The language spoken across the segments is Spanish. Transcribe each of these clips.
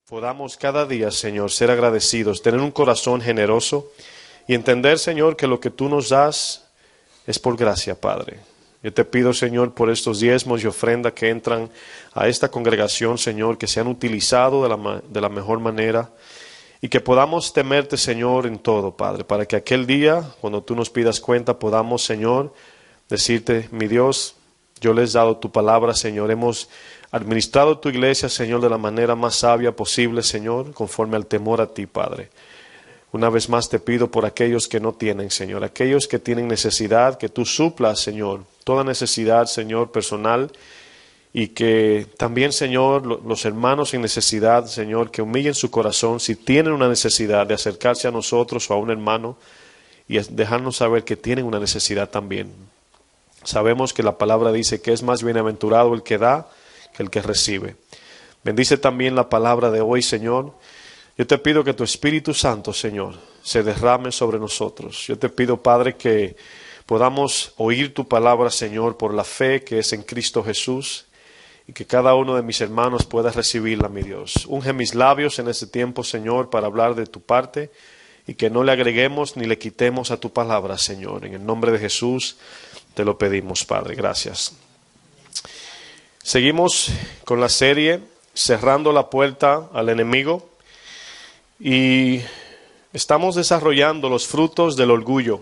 podamos cada día, Señor, ser agradecidos, tener un corazón generoso y entender, Señor, que lo que tú nos das es por gracia, Padre. Yo te pido, Señor, por estos diezmos y ofrenda que entran a esta congregación, Señor, que sean utilizados de la mejor manera y que podamos temerte, Señor, en todo, Padre, para que aquel día, cuando tú nos pidas cuenta, podamos, Señor, decirte, mi Dios, yo les he dado tu palabra, Señor, hemos administrado tu iglesia, Señor, de la manera más sabia posible, Señor, conforme al temor a ti, Padre. Una vez más te pido por aquellos que no tienen, Señor, aquellos que tienen necesidad, que tú suplas, Señor, toda necesidad, Señor, personal, y que también, Señor, los hermanos en necesidad, Señor, que humillen su corazón si tienen una necesidad de acercarse a nosotros o a un hermano y dejarnos saber que tienen una necesidad también. Sabemos que la palabra dice que es más bienaventurado el que da que el que recibe. Bendice también la palabra de hoy, Señor. Yo te pido que tu Espíritu Santo, Señor, se derrame sobre nosotros. Yo te pido, Padre, que podamos oír tu palabra, Señor, por la fe que es en Cristo Jesús, y que cada uno de mis hermanos pueda recibirla, mi Dios. Unge mis labios en este tiempo, Señor, para hablar de tu parte, y que no le agreguemos ni le quitemos a tu palabra, Señor. En el nombre de Jesús te lo pedimos, Padre. Gracias. Seguimos con la serie Cerrando la puerta al enemigo y estamos desarrollando los frutos del orgullo.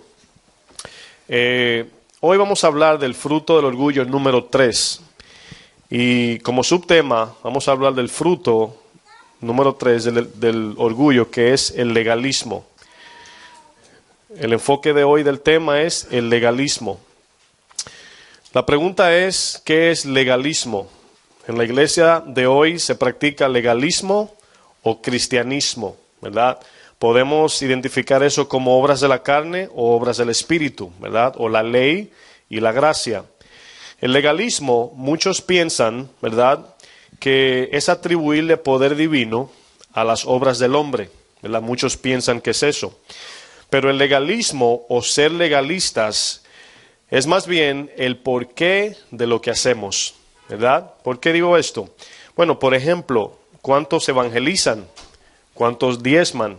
Hoy vamos a hablar del fruto del orgullo número 3 y como subtema vamos a hablar del fruto número 3 del orgullo, que es el legalismo. El enfoque de hoy del tema es el legalismo. La pregunta es, ¿qué es legalismo? En la iglesia de hoy se practica legalismo o cristianismo, ¿verdad? Podemos identificar eso como obras de la carne o obras del espíritu, ¿verdad? O la ley y la gracia. El legalismo, muchos piensan, ¿verdad?, que es atribuirle poder divino a las obras del hombre, ¿verdad? Muchos piensan que es eso. Pero el legalismo o ser legalistas es más bien el porqué de lo que hacemos, ¿verdad? ¿Por qué digo esto? Bueno, por ejemplo, ¿cuántos evangelizan? ¿Cuántos diezman?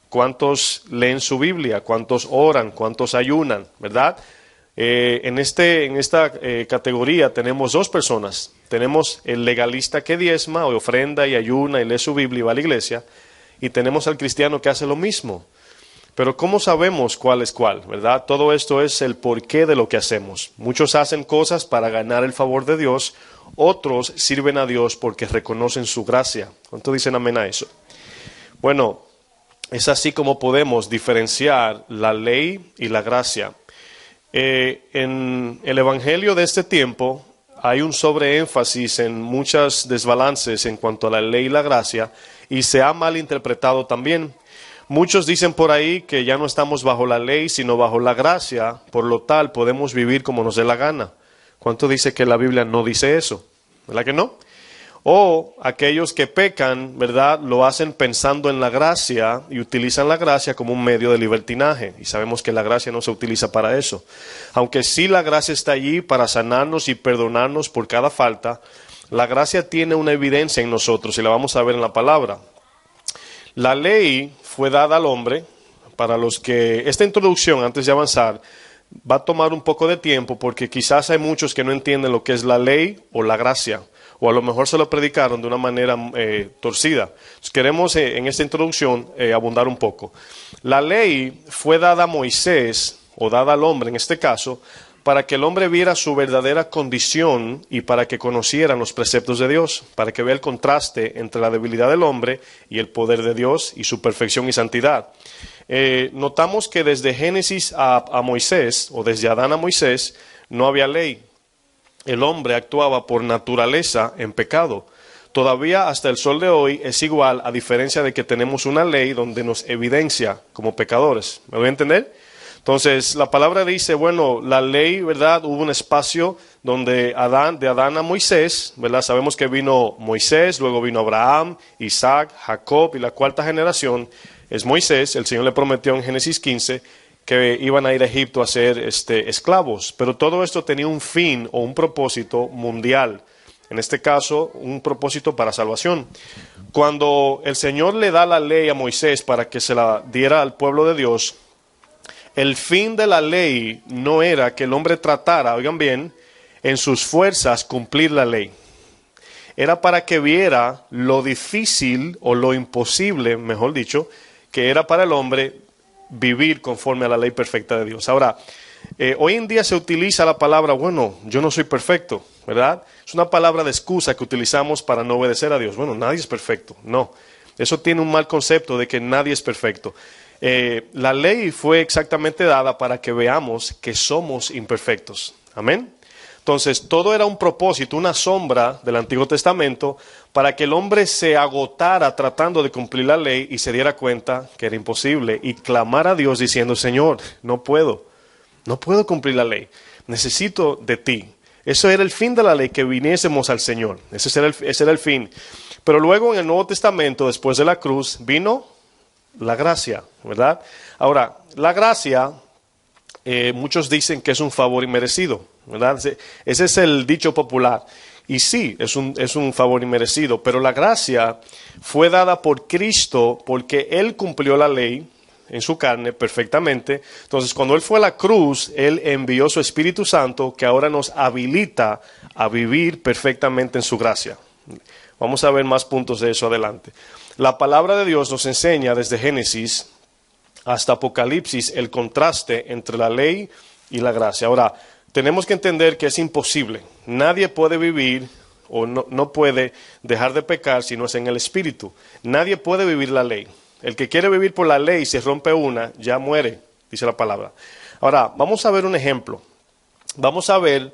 ¿Cuántos leen su Biblia? ¿Cuántos oran? ¿Cuántos ayunan? ¿Verdad? En esta categoría tenemos dos personas. Tenemos el legalista que diezma o ofrenda y ayuna y lee su Biblia y va a la iglesia. Y tenemos al cristiano que hace lo mismo. Pero ¿cómo sabemos cuál es cuál? ¿Verdad? Todo esto es el porqué de lo que hacemos. Muchos hacen cosas para ganar el favor de Dios. Otros sirven a Dios porque reconocen su gracia. ¿Cuántos dicen amén a eso? Bueno, es así como podemos diferenciar la ley y la gracia. En el evangelio de este tiempo hay un sobreénfasis en muchos desbalances en cuanto a la ley y la gracia, y se ha malinterpretado también. Muchos dicen por ahí que ya no estamos bajo la ley, sino bajo la gracia, por lo tal podemos vivir como nos dé la gana. ¿Cuánto dice que la Biblia no dice eso? ¿Verdad que no? O aquellos que pecan, ¿verdad?, lo hacen pensando en la gracia y utilizan la gracia como un medio de libertinaje. Y sabemos que la gracia no se utiliza para eso. Aunque sí la gracia está allí para sanarnos y perdonarnos por cada falta, la gracia tiene una evidencia en nosotros y la vamos a ver en la palabra. La ley fue dada al hombre. Para los que esta introducción, antes de avanzar, va a tomar un poco de tiempo porque quizás hay muchos que no entienden lo que es la ley o la gracia, o a lo mejor se lo predicaron de una manera torcida. Entonces, queremos en esta introducción abundar un poco. La ley fue dada a Moisés, o dada al hombre en este caso, para que el hombre viera su verdadera condición y para que conocieran los preceptos de Dios, para que vea el contraste entre la debilidad del hombre y el poder de Dios y su perfección y santidad. Notamos que desde Génesis a Moisés, o desde Adán a Moisés, no había ley. El hombre actuaba por naturaleza en pecado. Todavía hasta el sol de hoy es igual, a diferencia de que tenemos una ley donde nos evidencia como pecadores. ¿Me voy a entender? Entonces, la palabra dice, bueno, la ley, ¿verdad? Hubo un espacio donde de Adán a Moisés, ¿verdad? Sabemos que vino Moisés, luego vino Abraham, Isaac, Jacob, y la cuarta generación es Moisés. El Señor le prometió en Génesis 15 que iban a ir a Egipto a ser esclavos. Pero todo esto tenía un fin o un propósito mundial. En este caso, un propósito para salvación. Cuando el Señor le da la ley a Moisés para que se la diera al pueblo de Dios, el fin de la ley no era que el hombre tratara, oigan bien, en sus fuerzas cumplir la ley. Era para que viera lo difícil o lo imposible, mejor dicho, que era para el hombre vivir conforme a la ley perfecta de Dios. Ahora, hoy en día se utiliza la palabra, bueno, yo no soy perfecto, ¿verdad? Es una palabra de excusa que utilizamos para no obedecer a Dios. Bueno, nadie es perfecto. No, eso tiene un mal concepto de que nadie es perfecto. La ley fue exactamente dada para que veamos que somos imperfectos. Amén. Entonces, todo era un propósito, una sombra del Antiguo Testamento para que el hombre se agotara tratando de cumplir la ley y se diera cuenta que era imposible y clamara a Dios diciendo, Señor, no puedo cumplir la ley, necesito de ti. Eso era el fin de la ley, que viniésemos al Señor, ese era el fin. Pero luego en el Nuevo Testamento, después de la cruz, vino la gracia, ¿verdad? Ahora, la gracia, muchos dicen que es un favor inmerecido, ¿verdad? Ese es el dicho popular. Y sí, es un favor inmerecido, pero la gracia fue dada por Cristo porque Él cumplió la ley en su carne perfectamente. Entonces, cuando Él fue a la cruz, Él envió su Espíritu Santo que ahora nos habilita a vivir perfectamente en su gracia. Vamos a ver más puntos de eso adelante. La palabra de Dios nos enseña desde Génesis hasta Apocalipsis el contraste entre la ley y la gracia. Ahora, tenemos que entender que es imposible. Nadie puede vivir o no puede dejar de pecar si no es en el Espíritu. Nadie puede vivir la ley. El que quiere vivir por la ley, si rompe una, ya muere, dice la palabra. Ahora, vamos a ver un ejemplo. Vamos a ver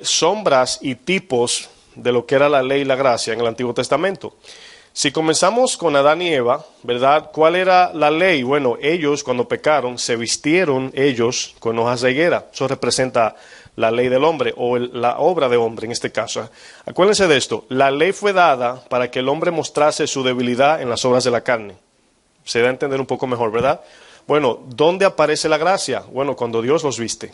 sombras y tipos de lo que era la ley y la gracia en el Antiguo Testamento. Si comenzamos con Adán y Eva, ¿verdad? ¿Cuál era la ley? Bueno, ellos cuando pecaron se vistieron ellos con hojas de higuera. Eso representa la ley del hombre o la obra de hombre en este caso. Acuérdense de esto, la ley fue dada para que el hombre mostrase su debilidad en las obras de la carne. Se da a entender un poco mejor, ¿verdad? Bueno, ¿dónde aparece la gracia? Bueno, cuando Dios los viste.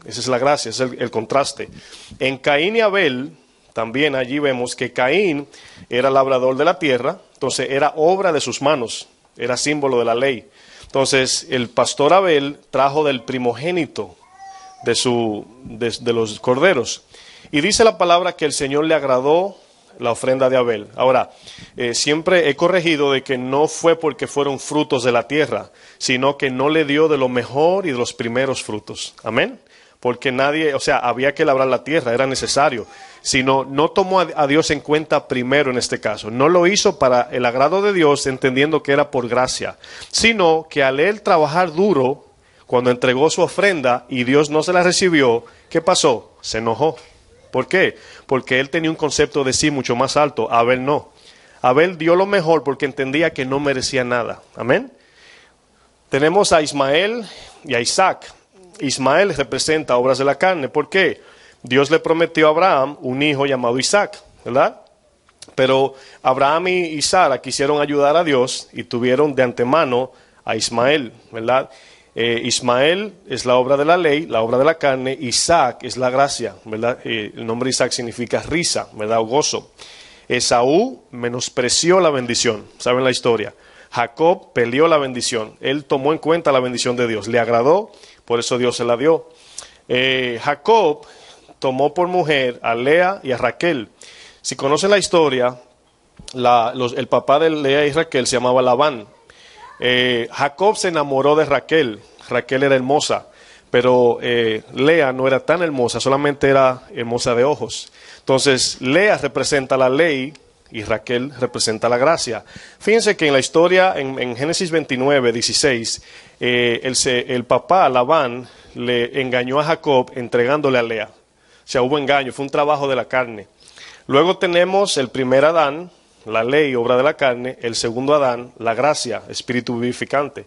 Esa es la gracia, es el contraste. En Caín y Abel, también allí vemos que Caín era labrador de la tierra, entonces era obra de sus manos, era símbolo de la ley. Entonces el pastor Abel trajo del primogénito de los corderos. Y dice la palabra que el Señor le agradó la ofrenda de Abel. Ahora, siempre he corregido de que no fue porque fueron frutos de la tierra, sino que no le dio de lo mejor y de los primeros frutos. Amén. Porque había que labrar la tierra, era necesario. Sino, no tomó a Dios en cuenta primero en este caso. No lo hizo para el agrado de Dios, entendiendo que era por gracia. Sino que al él trabajar duro, cuando entregó su ofrenda y Dios no se la recibió, ¿qué pasó? Se enojó. ¿Por qué? Porque él tenía un concepto de sí mucho más alto. Abel no. Abel dio lo mejor porque entendía que no merecía nada. Amén. Tenemos a Ismael y a Isaac. Ismael representa obras de la carne. ¿Por qué? Dios le prometió a Abraham un hijo llamado Isaac, ¿verdad? Pero Abraham y Sara quisieron ayudar a Dios y tuvieron de antemano a Ismael, ¿verdad? Ismael es la obra de la ley, la obra de la carne. Isaac es la gracia, ¿verdad? El nombre Isaac significa risa, ¿verdad? O gozo. Esaú menospreció la bendición, ¿saben la historia? Jacob peleó la bendición, él tomó en cuenta la bendición de Dios, le agradó, por eso Dios se la dio. Jacob tomó por mujer a Lea y a Raquel. Si conocen la historia, el papá de Lea y Raquel se llamaba Labán. Jacob se enamoró de Raquel. Raquel era hermosa, pero Lea no era tan hermosa, solamente era hermosa de ojos. Entonces, Lea representa la ley y Raquel representa la gracia. Fíjense que en la historia, en Génesis 29, 16, el papá, Labán, le engañó a Jacob entregándole a Lea. O sea, hubo engaño, fue un trabajo de la carne. Luego tenemos el primer Adán, la ley, obra de la carne. El segundo Adán, la gracia, espíritu vivificante.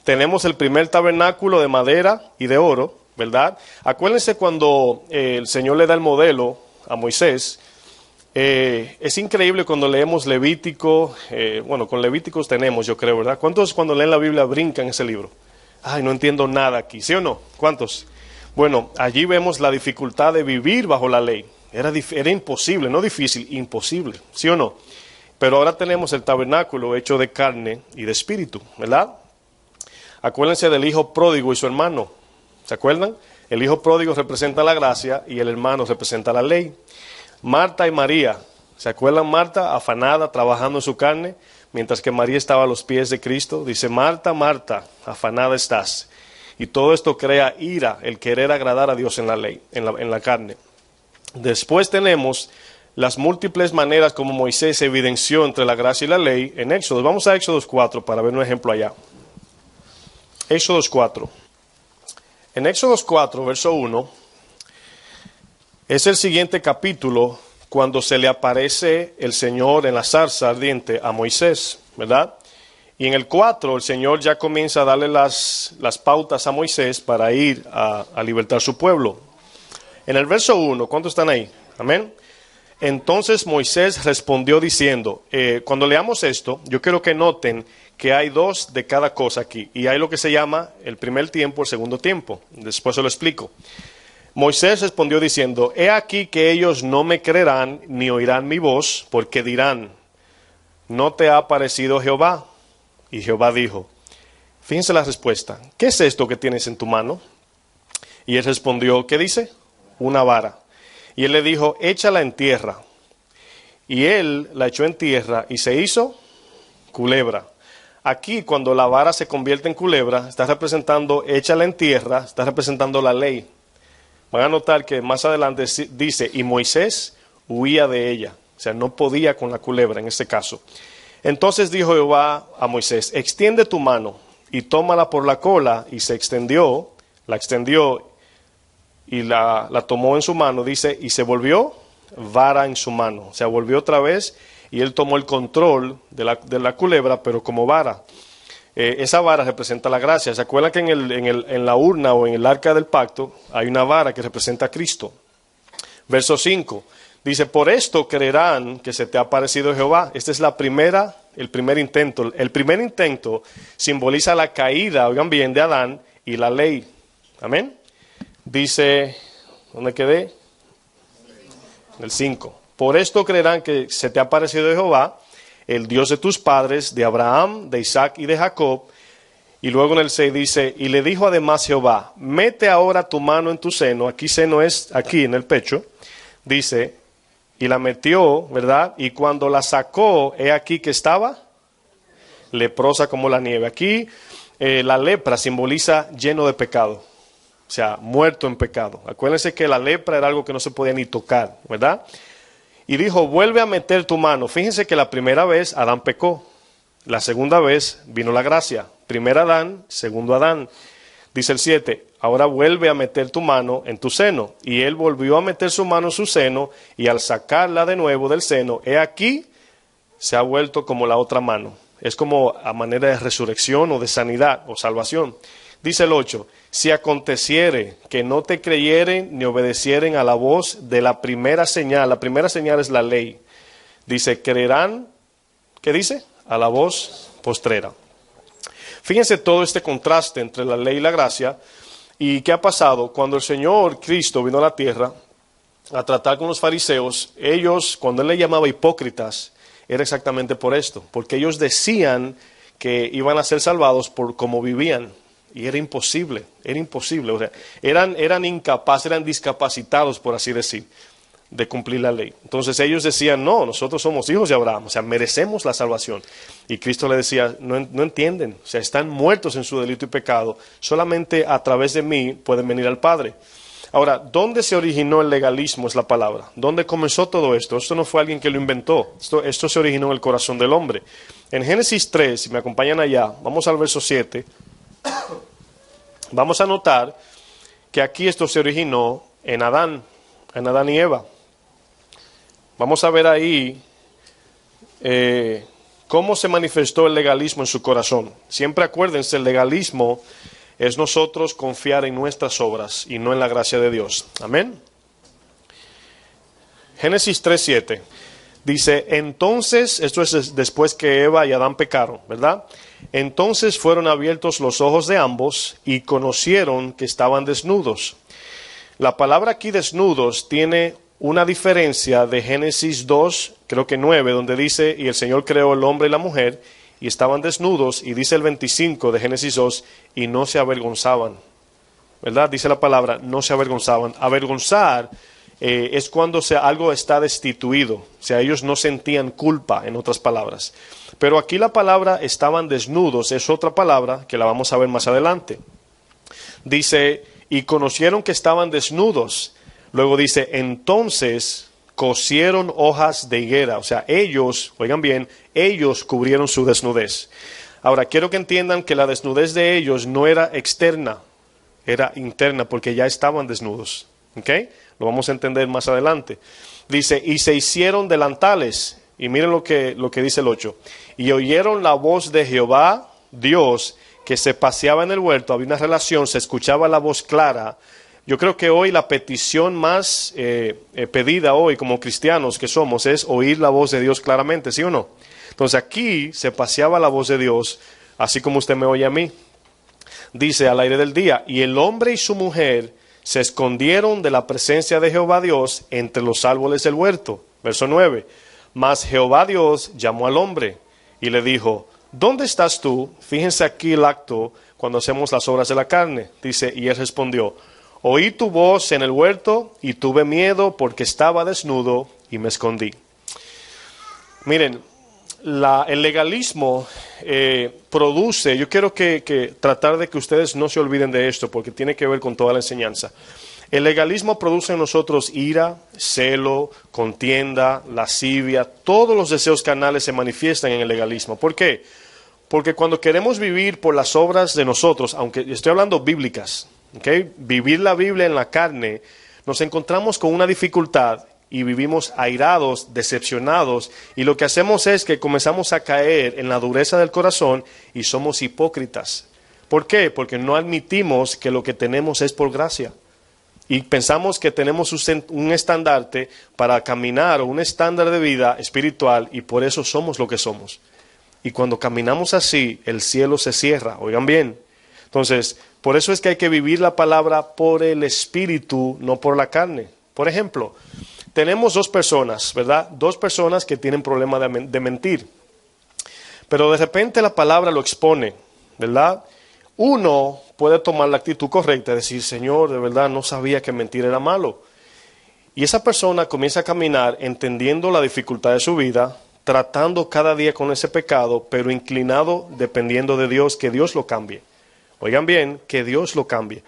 Tenemos el primer tabernáculo de madera y de oro, ¿verdad? Acuérdense cuando el Señor le da el modelo a Moisés. Es increíble cuando leemos Levítico, con Levíticos tenemos, yo creo, ¿verdad? ¿Cuántos cuando leen la Biblia brincan ese libro? Ay, no entiendo nada aquí, ¿sí o no? ¿Cuántos? Bueno, allí vemos la dificultad de vivir bajo la ley. Era imposible, no difícil, imposible, ¿sí o no? Pero ahora tenemos el tabernáculo hecho de carne y de espíritu, ¿verdad? Acuérdense del hijo pródigo y su hermano. ¿Se acuerdan? El hijo pródigo representa la gracia y el hermano representa la ley. Marta y María. ¿Se acuerdan? Marta, afanada, trabajando en su carne, mientras que María estaba a los pies de Cristo. Dice, Marta, Marta, afanada estás. Y todo esto crea ira, el querer agradar a Dios en la ley, en la carne. Después tenemos las múltiples maneras como Moisés evidenció entre la gracia y la ley en Éxodo. Vamos a Éxodo 4 para ver un ejemplo allá. Éxodo 4. En Éxodo 4, verso 1, es el siguiente capítulo cuando se le aparece el Señor en la zarza ardiente a Moisés, ¿verdad? Y en el 4 el Señor ya comienza a darle las pautas a Moisés para ir a libertar su pueblo. En el verso 1, ¿cuántos están ahí? Amén. Entonces Moisés respondió diciendo, cuando leamos esto, yo quiero que noten que hay dos de cada cosa aquí. Y hay lo que se llama el primer tiempo, el segundo tiempo. Después se lo explico. Moisés respondió diciendo, he aquí que ellos no me creerán ni oirán mi voz, porque dirán, ¿no te ha aparecido Jehová? Y Jehová dijo, fíjense la respuesta, ¿qué es esto que tienes en tu mano? Y él respondió, ¿qué dice? Una vara. Y él le dijo, échala en tierra. Y él la echó en tierra y se hizo culebra. Aquí, cuando la vara se convierte en culebra, está representando, échala en tierra, está representando la ley. Van a notar que más adelante dice, y Moisés huía de ella. O sea, no podía con la culebra en este caso. Entonces dijo Jehová a Moisés, extiende tu mano y tómala por la cola. Y se extendió, la extendió y la tomó en su mano, dice, y se volvió vara en su mano. O sea, volvió otra vez y él tomó el control de la culebra, pero como vara. Esa vara representa la gracia. ¿Se acuerdan que en la urna o en el arca del pacto hay una vara que representa a Cristo? Verso 5 dice, por esto creerán que se te ha aparecido Jehová. Este es el primer intento. El primer intento simboliza la caída, oigan bien, de Adán y la ley. Amén. Dice, ¿dónde quedé? En el 5. Por esto creerán que se te ha aparecido Jehová, el Dios de tus padres, de Abraham, de Isaac y de Jacob. Y luego en el 6 dice, y le dijo además Jehová, mete ahora tu mano en tu seno. Aquí seno es aquí en el pecho. Dice, y la metió, ¿verdad? Y cuando la sacó, he aquí que estaba leprosa como la nieve. Aquí la lepra simboliza lleno de pecado. O sea, muerto en pecado. Acuérdense que la lepra era algo que no se podía ni tocar, ¿verdad? Y dijo, vuelve a meter tu mano. Fíjense que la primera vez Adán pecó. La segunda vez vino la gracia. Primer Adán, segundo Adán. Dice el 7, ahora vuelve a meter tu mano en tu seno. Y él volvió a meter su mano en su seno, y al sacarla de nuevo del seno, he aquí, se ha vuelto como la otra mano. Es como a manera de resurrección o de sanidad o salvación. Dice el 8, si aconteciere que no te creyeren ni obedecieren a la voz de la primera señal es la ley. Dice, creerán, ¿qué dice? A la voz postrera. Fíjense todo este contraste entre la ley y la gracia. ¿Y qué ha pasado? Cuando el Señor Cristo vino a la tierra a tratar con los fariseos, ellos, cuando Él les llamaba hipócritas, era exactamente por esto. Porque ellos decían que iban a ser salvados por cómo vivían. Y era imposible. O sea, eran incapaces, eran discapacitados, por así decir, de cumplir la ley. Entonces ellos decían, no, nosotros somos hijos de Abraham, o sea, merecemos la salvación. Y Cristo le decía, no entienden, o sea, están muertos en su delito y pecado, solamente a través de mí pueden venir al Padre. Ahora, ¿dónde se originó el legalismo? Es la palabra. ¿Dónde comenzó todo esto? Esto no fue alguien que lo inventó, esto se originó en el corazón del hombre. En Génesis 3, si me acompañan allá, vamos al verso 7, vamos a notar que aquí esto se originó en Adán y Eva. Vamos a ver ahí cómo se manifestó el legalismo en su corazón. Siempre acuérdense, el legalismo es nosotros confiar en nuestras obras y no en la gracia de Dios. Amén. Génesis 3:7 dice, entonces, esto es después que Eva y Adán pecaron, ¿verdad? Entonces fueron abiertos los ojos de ambos y conocieron que estaban desnudos. La palabra aquí desnudos tiene una diferencia de Génesis 2, creo que 9, donde dice, y el Señor creó el hombre y la mujer, y estaban desnudos, y dice el 25 de Génesis 2, y no se avergonzaban. ¿Verdad? Dice la palabra, no se avergonzaban. Avergonzar es cuando algo está destituido, o sea, ellos no sentían culpa, en otras palabras. Pero aquí la palabra estaban desnudos, es otra palabra que la vamos a ver más adelante. Dice, y conocieron que estaban desnudos. Luego dice, entonces cosieron hojas de higuera. O sea, ellos, oigan bien, ellos cubrieron su desnudez. Ahora, quiero que entiendan que la desnudez de ellos no era externa, era interna, porque ya estaban desnudos. ¿Ok? Lo vamos a entender más adelante. Dice, y se hicieron delantales. Y miren lo que dice el 8. Y oyeron la voz de Jehová, Dios, que se paseaba en el huerto. Había una relación, se escuchaba la voz clara. Yo creo que hoy la petición más pedida hoy como cristianos que somos es oír la voz de Dios claramente, ¿sí o no? Entonces aquí se paseaba la voz de Dios, así como usted me oye a mí. Dice al aire del día, y el hombre y su mujer se escondieron de la presencia de Jehová Dios entre los árboles del huerto. Verso 9. Mas Jehová Dios llamó al hombre y le dijo, ¿dónde estás tú? Fíjense aquí el acto cuando hacemos las obras de la carne. Dice, y él respondió, oí tu voz en el huerto y tuve miedo porque estaba desnudo y me escondí. Miren, el legalismo produce, yo quiero que tratar de que ustedes no se olviden de esto porque tiene que ver con toda la enseñanza. El legalismo produce en nosotros ira, celo, contienda, lascivia, todos los deseos carnales se manifiestan en el legalismo. ¿Por qué? Porque cuando queremos vivir por las obras de nosotros, aunque estoy hablando bíblicas, ¿okay? Vivir la Biblia en la carne, nos encontramos con una dificultad y vivimos airados, decepcionados, y lo que hacemos es que comenzamos a caer en la dureza del corazón y somos hipócritas. ¿Por qué? Porque no admitimos que lo que tenemos es por gracia. Y pensamos que tenemos un estandarte para caminar o un estándar de vida espiritual y por eso somos lo que somos. Y cuando caminamos así, el cielo se cierra, oigan bien. Entonces, por eso es que hay que vivir la palabra por el Espíritu, no por la carne. Por ejemplo, tenemos dos personas, ¿verdad? Dos personas que tienen problema de mentir. Pero de repente la palabra lo expone, ¿verdad? Uno puede tomar la actitud correcta y decir, Señor, de verdad no sabía que mentir era malo. Y esa persona comienza a caminar entendiendo la dificultad de su vida, tratando cada día con ese pecado, pero inclinado dependiendo de Dios, que Dios lo cambie. Oigan bien, que Dios lo cambie.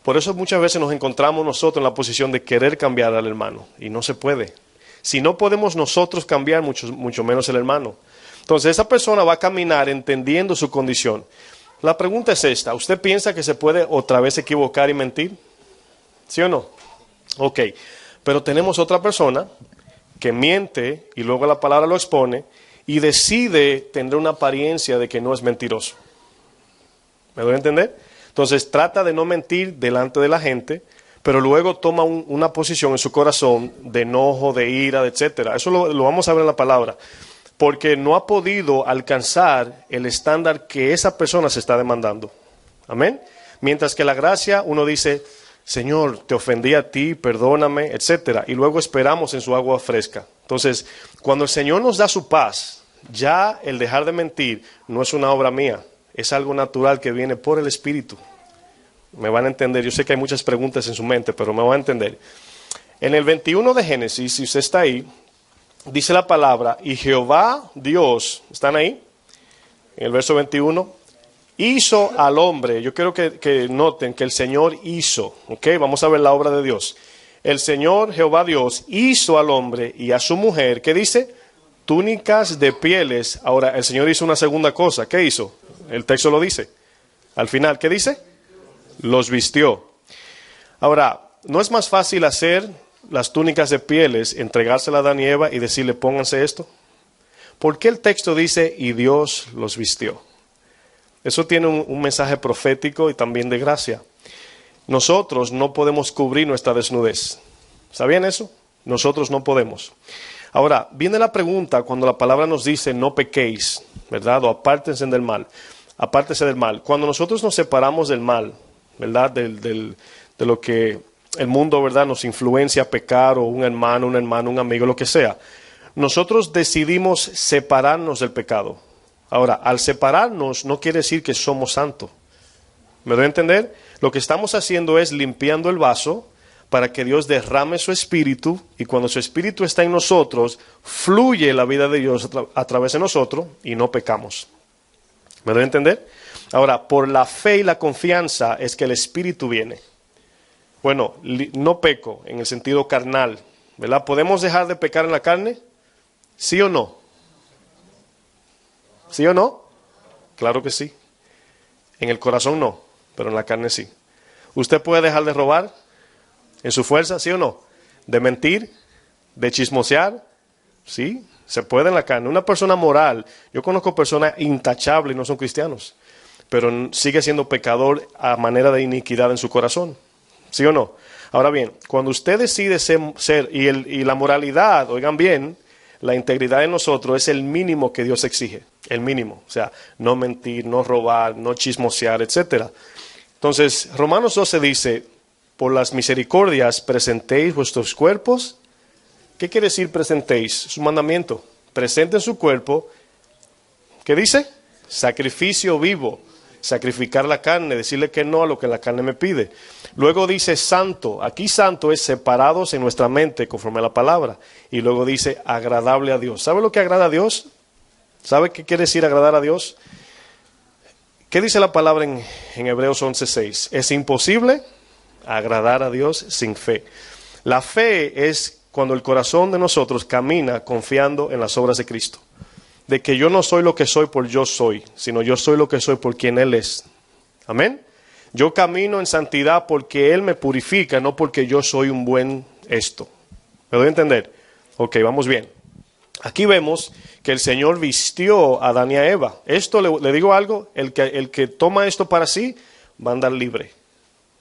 Por eso muchas veces nos encontramos nosotros en la posición de querer cambiar al hermano, y no se puede. Si no podemos nosotros cambiar, mucho menos el hermano. Entonces esa persona va a caminar entendiendo su condición. La pregunta es esta, ¿usted piensa que se puede otra vez equivocar y mentir? ¿Sí o no? Ok, pero tenemos otra persona que miente y luego la palabra lo expone y decide tener una apariencia de que no es mentiroso. ¿Me doy a entender? Entonces trata de no mentir delante de la gente, pero luego toma una posición en su corazón de enojo, de ira, etc. Eso lo vamos a ver en la palabra. Porque no ha podido alcanzar el estándar que esa persona se está demandando. Amén. Mientras que la gracia, uno dice, Señor, te ofendí a ti, perdóname, etc. Y luego esperamos en su agua fresca. Entonces, cuando el Señor nos da su paz, ya el dejar de mentir no es una obra mía. Es algo natural que viene por el Espíritu. Me van a entender. Yo sé que hay muchas preguntas en su mente, pero me van a entender. En el 21 de Génesis, si usted está ahí, dice la palabra, y Jehová Dios, ¿están ahí? En el verso 21, hizo al hombre. Yo quiero que noten que el Señor hizo, ¿ok? Vamos a ver la obra de Dios. El Señor Jehová Dios hizo al hombre y a su mujer, ¿qué dice? Túnicas de pieles. Ahora, el Señor hizo una segunda cosa. ¿Qué hizo? El texto lo dice. Al final, ¿qué dice? Los vistió. Ahora, ¿no es más fácil hacer las túnicas de pieles, entregárselas a Adán y Eva y decirle, pónganse esto? ¿Por qué el texto dice, y Dios los vistió? Eso tiene un mensaje profético y también de gracia. Nosotros no podemos cubrir nuestra desnudez. ¿Sabían eso? Nosotros no podemos. Ahora, viene la pregunta cuando la palabra nos dice, no pequéis, ¿verdad? O apártense del mal. Apártense del mal. Cuando nosotros nos separamos del mal, ¿verdad? De lo que el mundo, ¿verdad?, nos influencia a pecar, o un hermano, un amigo, lo que sea. Nosotros decidimos separarnos del pecado. Ahora, al separarnos no quiere decir que somos santos. ¿Me doy a entender? Lo que estamos haciendo es limpiando el vaso para que Dios derrame su espíritu, y cuando su espíritu está en nosotros, fluye la vida de Dios a través de nosotros y no pecamos. ¿Me doy a entender? Ahora, por la fe y la confianza es que el espíritu viene. Bueno, no peco en el sentido carnal, ¿verdad? ¿Podemos dejar de pecar en la carne? ¿Sí o no? ¿Sí o no? Claro que sí. En el corazón no, pero en la carne sí. ¿Usted puede dejar de robar en su fuerza? ¿Sí o no? ¿De mentir? ¿De chismosear? Sí, se puede en la carne. Una persona moral, yo conozco personas intachables y no son cristianos, pero sigue siendo pecador a manera de iniquidad en su corazón. ¿Sí o no? Ahora bien, cuando usted decide ser y la moralidad, oigan bien, la integridad de nosotros es el mínimo que Dios exige, el mínimo. O sea, no mentir, no robar, no chismosear, etc. Entonces, Romanos 12 dice, por las misericordias presentéis vuestros cuerpos. ¿Qué quiere decir presentéis? Es un mandamiento. Presenten su cuerpo. ¿Qué dice? Sacrificio vivo. Sacrificar la carne, decirle que no a lo que la carne me pide. Luego dice santo. Aquí santo es separados en nuestra mente conforme a la palabra. Y luego dice agradable a Dios. ¿Sabe lo que agrada a Dios? ¿Sabe qué quiere decir agradar a Dios? ¿Qué dice la palabra en Hebreos 11:6? Es imposible agradar a Dios sin fe. La fe es cuando el corazón de nosotros camina confiando en las obras de Cristo. De que yo no soy lo que soy por yo soy, sino yo soy lo que soy por quien Él es. Amén. Yo camino en santidad porque Él me purifica, no porque yo soy un buen esto. ¿Me doy a entender? Ok, vamos bien. Aquí vemos que el Señor vistió a Adán y a Eva. Esto, le digo algo, el que toma esto para sí va a andar libre.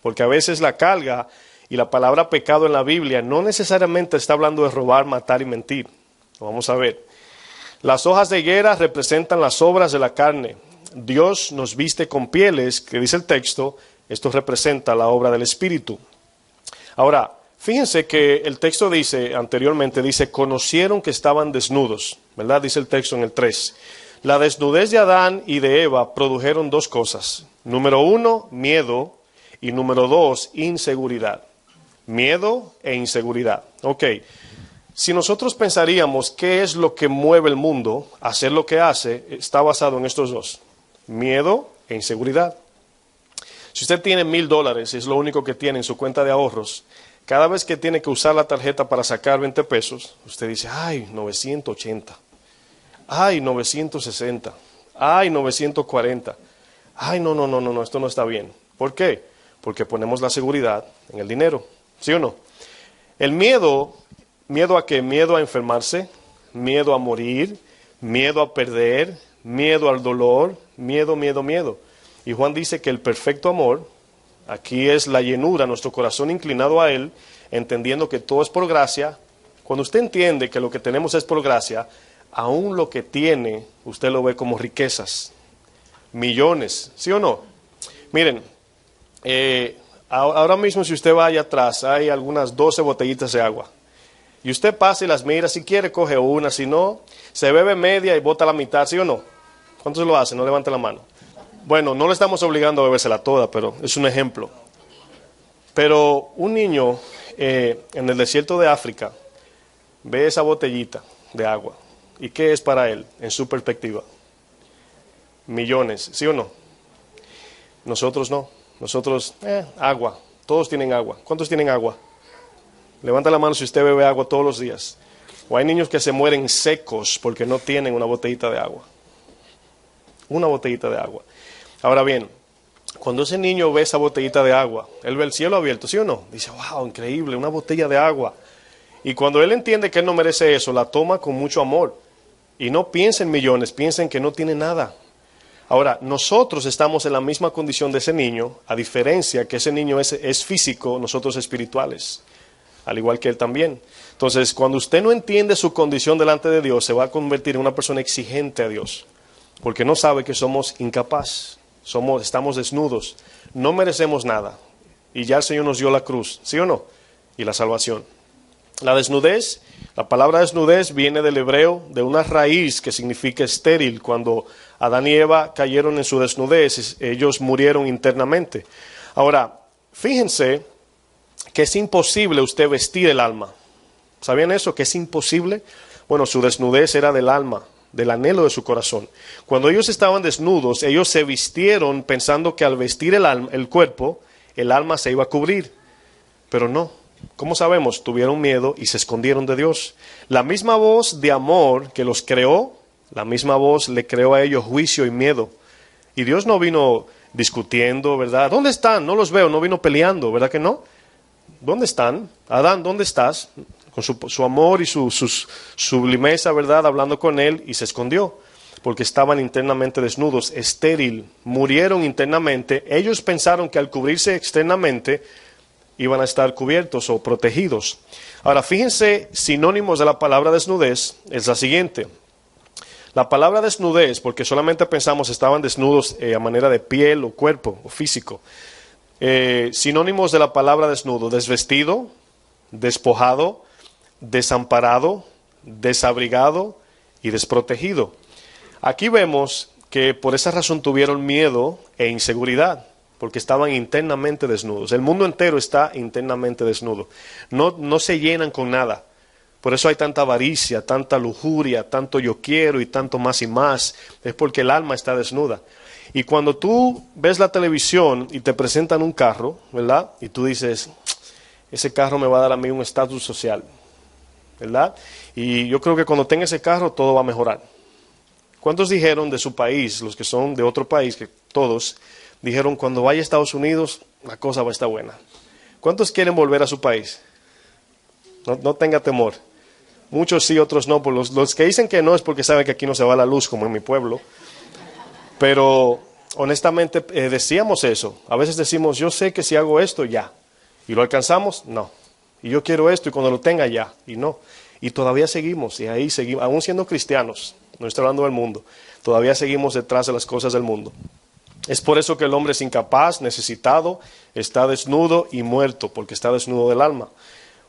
Porque a veces la carga y la palabra pecado en la Biblia no necesariamente está hablando de robar, matar y mentir. Lo vamos a ver. Las hojas de higuera representan las obras de la carne. Dios nos viste con pieles, que dice el texto, esto representa la obra del Espíritu. Ahora, fíjense que el texto dice, anteriormente dice, conocieron que estaban desnudos, ¿verdad? Dice el texto en el 3. La desnudez de Adán y de Eva produjeron dos cosas. Número 1, miedo, y número 2, inseguridad. Miedo e inseguridad. Ok. Si nosotros pensaríamos qué es lo que mueve el mundo a hacer lo que hace, está basado en estos dos, miedo e inseguridad. Si usted tiene $1,000, es lo único que tiene en su cuenta de ahorros, cada vez que tiene que usar la tarjeta para sacar 20 pesos, usted dice, ay, 980, ay, 960, ay, 940, ay, no, esto no está bien. ¿Por qué? Porque ponemos la seguridad en el dinero, ¿sí o no? El miedo... ¿Miedo a qué? Miedo a enfermarse, miedo a morir, miedo a perder, miedo al dolor, miedo. Y Juan dice que el perfecto amor, aquí es la llenura, nuestro corazón inclinado a Él, entendiendo que todo es por gracia. Cuando usted entiende que lo que tenemos es por gracia, aún lo que tiene, usted lo ve como riquezas, millones, ¿sí o no? Miren, ahora mismo si usted va allá atrás, hay algunas 12 botellitas de agua. Y usted pasa y las mira, si quiere coge una, si no, se bebe media y bota la mitad, ¿sí o no? ¿Cuántos lo hacen? No levante la mano. Bueno, no le estamos obligando a bebérsela toda, pero es un ejemplo. Pero un niño en el desierto de África ve esa botellita de agua. ¿Y qué es para él, en su perspectiva? Millones, ¿sí o no? Nosotros no. Nosotros, agua. Todos tienen agua. ¿Cuántos tienen agua? Levanta la mano si usted bebe agua todos los días. O hay niños que se mueren secos porque no tienen una botellita de agua. Una botellita de agua. Ahora bien, cuando ese niño ve esa botellita de agua, él ve el cielo abierto, ¿sí o no? Dice, wow, increíble, una botella de agua. Y cuando él entiende que él no merece eso, la toma con mucho amor. Y no piensa en millones, piensa en que no tiene nada. Ahora, nosotros estamos en la misma condición de ese niño, a diferencia que ese niño es físico, nosotros espirituales. Al igual que él también. Entonces, cuando usted no entiende su condición delante de Dios, se va a convertir en una persona exigente a Dios. Porque no sabe que somos incapaces, estamos desnudos, no merecemos nada. y ya el Señor nos dio la cruz, ¿sí o no? Y la salvación. La desnudez, la palabra desnudez viene del hebreo, de una raíz que significa estéril. Cuando Adán y Eva cayeron en su desnudez, ellos murieron internamente. Ahora, fíjense que es imposible usted vestir el alma. ¿Sabían eso? Que es imposible. Bueno, su desnudez era del alma, del anhelo de su corazón. Cuando ellos estaban desnudos, ellos se vistieron pensando que al vestir el cuerpo, el alma se iba a cubrir. Pero no. ¿Cómo sabemos? Tuvieron miedo y se escondieron de Dios. La misma voz de amor que los creó, la misma voz le creó a ellos juicio y miedo. Y Dios no vino discutiendo, ¿verdad? ¿Dónde están? No los veo, no vino peleando, ¿verdad que no? ¿Dónde están? Adán, ¿dónde estás? Con su amor y su sublimeza, ¿verdad? Hablando con él, y se escondió, porque estaban internamente desnudos, estéril, murieron internamente. Ellos pensaron que al cubrirse externamente iban a estar cubiertos o protegidos. Ahora, fíjense, sinónimos de la palabra desnudez es la siguiente. La palabra desnudez, porque solamente pensamos estaban desnudos a manera de piel o cuerpo o físico. Sinónimos de la palabra desnudo: desvestido, despojado, desamparado, desabrigado y desprotegido. Aquí vemos que por esa razón tuvieron miedo e inseguridad, porque estaban internamente desnudos. El mundo entero está internamente desnudo. No se llenan con nada. Por eso hay tanta avaricia, tanta lujuria, tanto yo quiero y tanto más y más. Es porque el alma está desnuda. Y cuando tú ves la televisión y te presentan un carro, ¿verdad? Y tú dices, ese carro me va a dar a mí un estatus social, ¿verdad? Y yo creo que cuando tenga ese carro todo va a mejorar. ¿Cuántos dijeron de su país, los que son de otro país, que todos dijeron, cuando vaya a Estados Unidos la cosa va a estar buena? ¿Cuántos quieren volver a su país? No tenga temor. Muchos sí, otros no. Pues los que dicen que no es porque saben que aquí no se va la luz como en mi pueblo. Pero honestamente decíamos eso. A veces decimos, yo sé que si hago esto, ya. ¿Y lo alcanzamos? No. Y yo quiero esto y cuando lo tenga, ya. Y no. Y todavía seguimos. Y ahí seguimos, aún siendo cristianos. No estoy hablando del mundo. Todavía seguimos detrás de las cosas del mundo. Es por eso que el hombre es incapaz, necesitado, está desnudo y muerto, porque está desnudo del alma.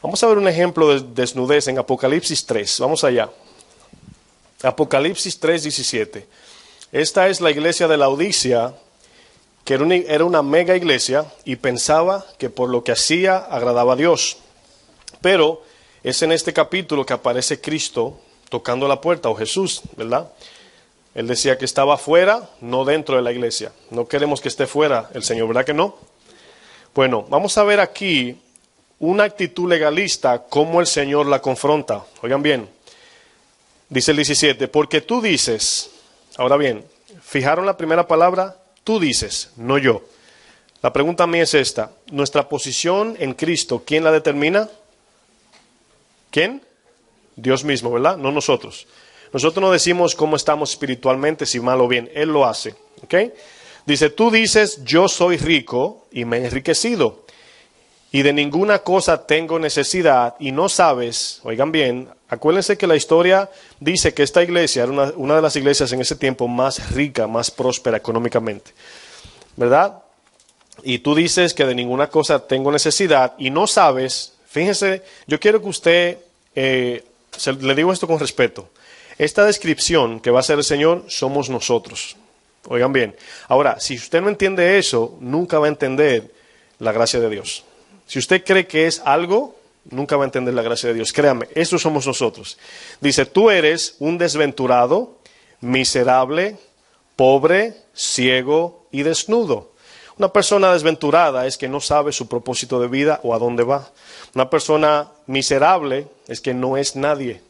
Vamos a ver un ejemplo de desnudez en Apocalipsis 3. Vamos allá. Apocalipsis 3:17. Esta es la iglesia de Laodicea, que era una mega iglesia y pensaba que por lo que hacía agradaba a Dios. Pero es en este capítulo que aparece Cristo tocando la puerta, o Jesús, ¿verdad? Él decía que estaba afuera, no dentro de la iglesia. No queremos que esté fuera el Señor, ¿verdad que no? Bueno, vamos a ver aquí una actitud legalista, cómo el Señor la confronta. Oigan bien, dice el 17, porque tú dices, ahora bien, ¿fijaron la primera palabra? Tú dices, no yo. La pregunta mía es esta, ¿nuestra posición en Cristo, quién la determina? ¿Quién? Dios mismo, ¿verdad? No nosotros. Nosotros no decimos cómo estamos espiritualmente, si mal o bien, Él lo hace, ¿ok? Dice, tú dices, yo soy rico y me he enriquecido, y de ninguna cosa tengo necesidad, y no sabes, oigan bien, acuérdense que la historia dice que esta iglesia era una de las iglesias en ese tiempo más rica, más próspera económicamente, ¿verdad? Y tú dices que de ninguna cosa tengo necesidad, y no sabes, fíjense, yo quiero que usted, le digo esto con respeto, esta descripción que va a hacer el Señor somos nosotros, oigan bien. Ahora, si usted no entiende eso, nunca va a entender la gracia de Dios. Si usted cree que es algo, nunca va a entender la gracia de Dios. Créame, eso somos nosotros. Dice, tú eres un desventurado, miserable, pobre, ciego y desnudo. Una persona desventurada es que no sabe su propósito de vida o a dónde va. Una persona miserable es que no es nadie.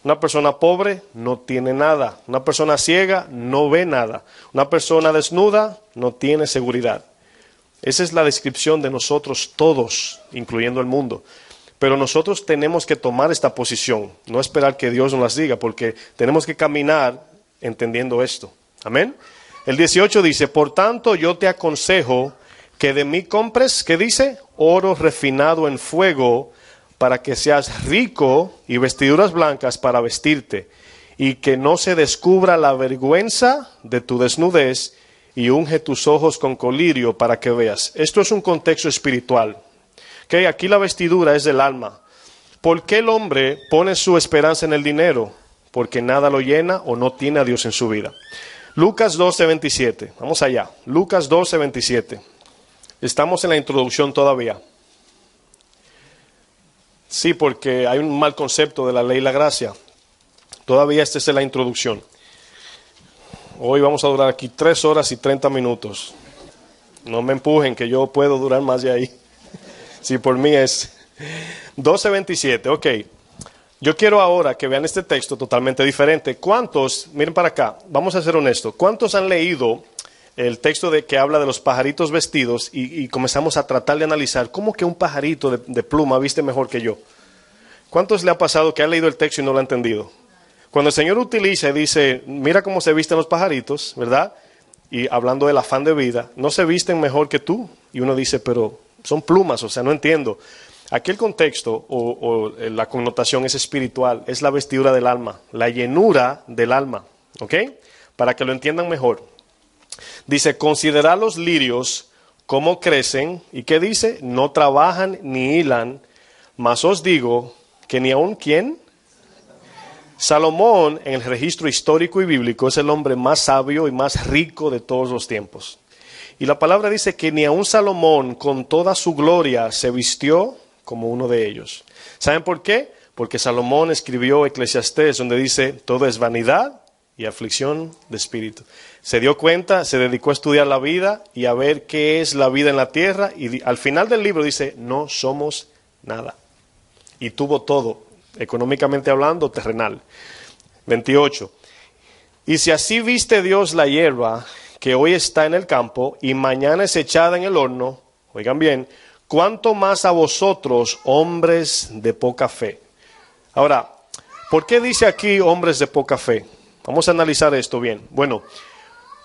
Una persona pobre no tiene nada. Una persona ciega no ve nada. Una persona desnuda no tiene seguridad. Esa es la descripción de nosotros todos, incluyendo el mundo. Pero nosotros tenemos que tomar esta posición, no esperar que Dios nos las diga, porque tenemos que caminar entendiendo esto. Amén. El 18 dice, por tanto yo te aconsejo que de mí compres, ¿qué dice? Oro refinado en fuego, para que seas rico, y vestiduras blancas para vestirte, y que no se descubra la vergüenza de tu desnudez, y unge tus ojos con colirio para que veas. Esto es un contexto espiritual. ¿Okay? Aquí la vestidura es del alma. ¿Por qué el hombre pone su esperanza en el dinero? Porque nada lo llena o no tiene a Dios en su vida. Lucas 12:27. Vamos allá. Lucas 12:27. Estamos en la introducción todavía. Sí, porque hay un mal concepto de la ley y la gracia. Todavía esta es la introducción. Hoy vamos a durar aquí 3 horas y 30 minutos. No me empujen que yo puedo durar más de ahí. Si por mí es 12:27. Ok. Yo quiero ahora que vean este texto totalmente diferente. ¿Cuántos, miren para acá, vamos a ser honestos, cuántos han leído el texto que habla de los pajaritos vestidos y comenzamos a tratar de analizar cómo que un pajarito de pluma viste mejor que yo? ¿Cuántos le ha pasado que han leído el texto y no lo han entendido? Cuando el Señor utiliza y dice, mira cómo se visten los pajaritos, ¿verdad? Y hablando del afán de vida, no se visten mejor que tú. Y uno dice, pero son plumas, o sea, no entiendo. Aquí el contexto o la connotación es espiritual, es la vestidura del alma, la llenura del alma, ¿ok? Para que lo entiendan mejor. Dice, considerad los lirios, cómo crecen, ¿y qué dice? No trabajan ni hilan, mas os digo que ni aun ¿quién? Salomón, en el registro histórico y bíblico, es el hombre más sabio y más rico de todos los tiempos. Y la palabra dice que ni aun Salomón, con toda su gloria, se vistió como uno de ellos. ¿Saben por qué? Porque Salomón escribió Eclesiastés, donde dice, todo es vanidad y aflicción de espíritu. Se dio cuenta, se dedicó a estudiar la vida y a ver qué es la vida en la tierra, y al final del libro dice, no somos nada. Y tuvo todo, económicamente hablando, terrenal. 28. Y si así viste Dios la hierba que hoy está en el campo y mañana es echada en el horno, oigan bien, ¿cuánto más a vosotros, hombres de poca fe? Ahora, ¿por qué dice aquí hombres de poca fe? Vamos a analizar esto bien. Bueno,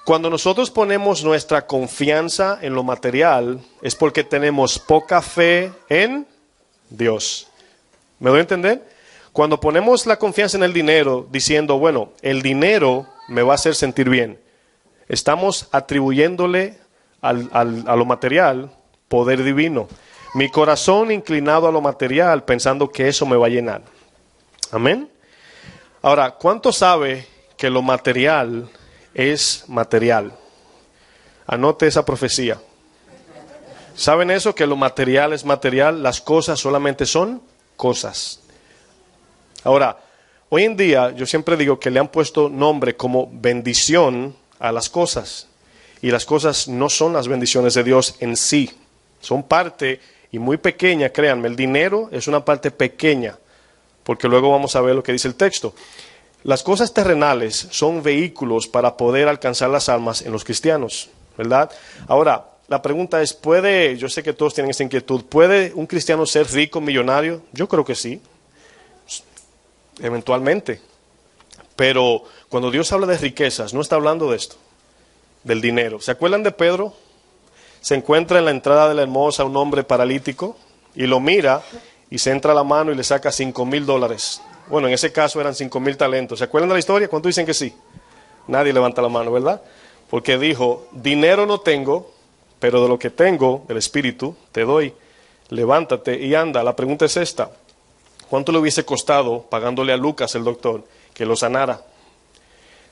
cuando nosotros ponemos nuestra confianza en lo material, es porque tenemos poca fe en Dios. ¿Me doy a entender? Cuando ponemos la confianza en el dinero, diciendo, bueno, el dinero me va a hacer sentir bien, estamos atribuyéndole a lo material poder divino. Mi corazón inclinado a lo material, pensando que eso me va a llenar. Amén. Ahora, ¿cuánto sabe que lo material es material? Anote esa profecía. ¿Saben eso? Que lo material es material, las cosas solamente son cosas. Ahora, hoy en día yo siempre digo que le han puesto nombre como bendición a las cosas. Y las cosas no son las bendiciones de Dios en sí. Son parte y muy pequeña, créanme. El dinero es una parte pequeña, porque luego vamos a ver lo que dice el texto. Las cosas terrenales son vehículos para poder alcanzar las almas en los cristianos, ¿verdad? Ahora, la pregunta es, yo sé que todos tienen esta inquietud, ¿puede un cristiano ser rico, millonario? Yo creo que sí, eventualmente. Pero cuando Dios habla de riquezas, no está hablando de esto, del dinero. ¿Se acuerdan de Pedro? Se encuentra en la entrada de la Hermosa un hombre paralítico y lo mira y se entra la mano y le saca $5,000. Bueno, en ese caso eran 5,000 talentos. ¿Se acuerdan de la historia? ¿Cuántos dicen que sí? Nadie levanta la mano, ¿verdad? Porque dijo, dinero no tengo, pero de lo que tengo, del Espíritu, te doy. Levántate y anda. La pregunta es esta. ¿Cuánto le hubiese costado, pagándole a Lucas, el doctor, que lo sanara?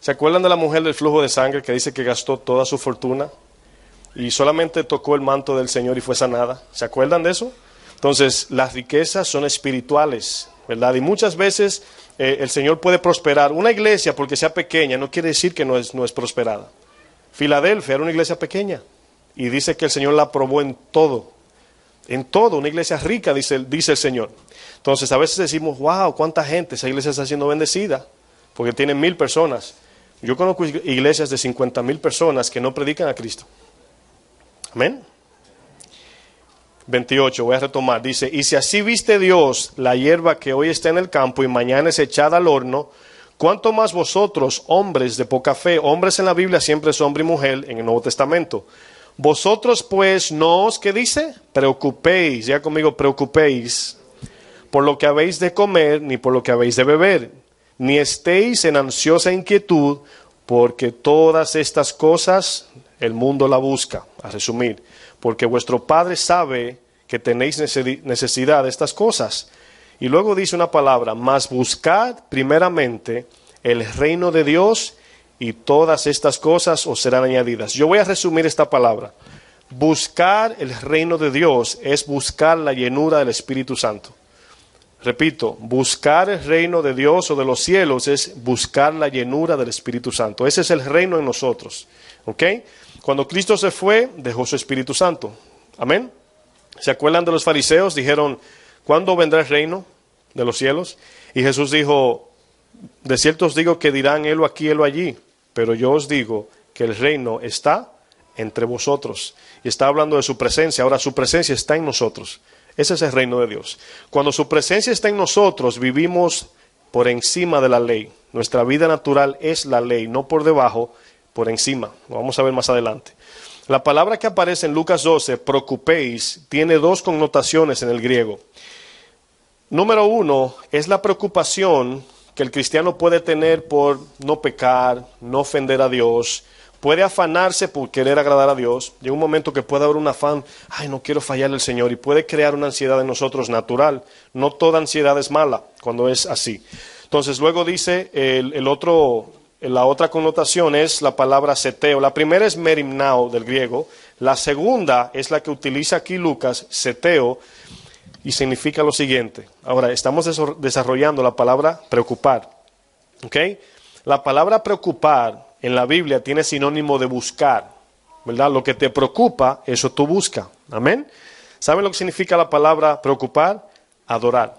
¿Se acuerdan de la mujer del flujo de sangre que dice que gastó toda su fortuna y solamente tocó el manto del Señor y fue sanada? ¿Se acuerdan de eso? Entonces, las riquezas son espirituales, ¿verdad? Y muchas veces el Señor puede prosperar. Una iglesia, porque sea pequeña, no quiere decir que no es prosperada. Filadelfia era una iglesia pequeña y dice que el Señor la aprobó en todo. En todo, una iglesia rica, dice el Señor. Entonces, a veces decimos, wow, cuánta gente, esa iglesia está siendo bendecida, porque tienen 1,000 personas. Yo conozco iglesias de 50,000 personas que no predican a Cristo. Amén. 28, voy a retomar. Dice, y si así viste Dios la hierba que hoy está en el campo y mañana es echada al horno, ¿cuánto más vosotros, hombres de poca fe? Hombres en la Biblia siempre es hombre y mujer en el Nuevo Testamento. Vosotros pues no os, ¿qué dice? Preocupéis, ya conmigo, preocupéis por lo que habéis de comer, ni por lo que habéis de beber, ni estéis en ansiosa inquietud, porque todas estas cosas, el mundo la busca, a resumir, porque vuestro Padre sabe que tenéis necesidad de estas cosas. Y luego dice una palabra, mas buscad primeramente el reino de Dios y todas estas cosas os serán añadidas. Yo voy a resumir esta palabra. Buscar el reino de Dios es buscar la llenura del Espíritu Santo. Repito, buscar el reino de Dios o de los cielos es buscar la llenura del Espíritu Santo. Ese es el reino en nosotros. ¿Ok? Cuando Cristo se fue, dejó su Espíritu Santo. Amén. ¿Se acuerdan de los fariseos? Dijeron, ¿cuándo vendrá el reino de los cielos? Y Jesús dijo, de cierto os digo que dirán helo aquí, helo allí, pero yo os digo que el reino está entre vosotros. Y está hablando de su presencia. Ahora su presencia está en nosotros. Ese es el reino de Dios. Cuando su presencia está en nosotros, vivimos por encima de la ley. Nuestra vida natural es la ley, no por debajo, por encima. Lo vamos a ver más adelante. La palabra que aparece en Lucas 12, preocupéis, tiene dos connotaciones en el griego. Número uno, es la preocupación que el cristiano puede tener por no pecar, no ofender a Dios. Puede afanarse por querer agradar a Dios. Llega un momento que puede haber un afán, ay, no quiero fallarle al Señor, y puede crear una ansiedad en nosotros natural. No toda ansiedad es mala cuando es así. Entonces luego dice la otra connotación es la palabra seteo. La primera es merimnao del griego. La segunda es la que utiliza aquí Lucas, seteo, y significa lo siguiente. Ahora, estamos desarrollando la palabra preocupar. ¿Ok? La palabra preocupar en la Biblia tiene sinónimo de buscar, ¿verdad? Lo que te preocupa, eso tú buscas. Amén. ¿Saben lo que significa la palabra preocupar? Adorar.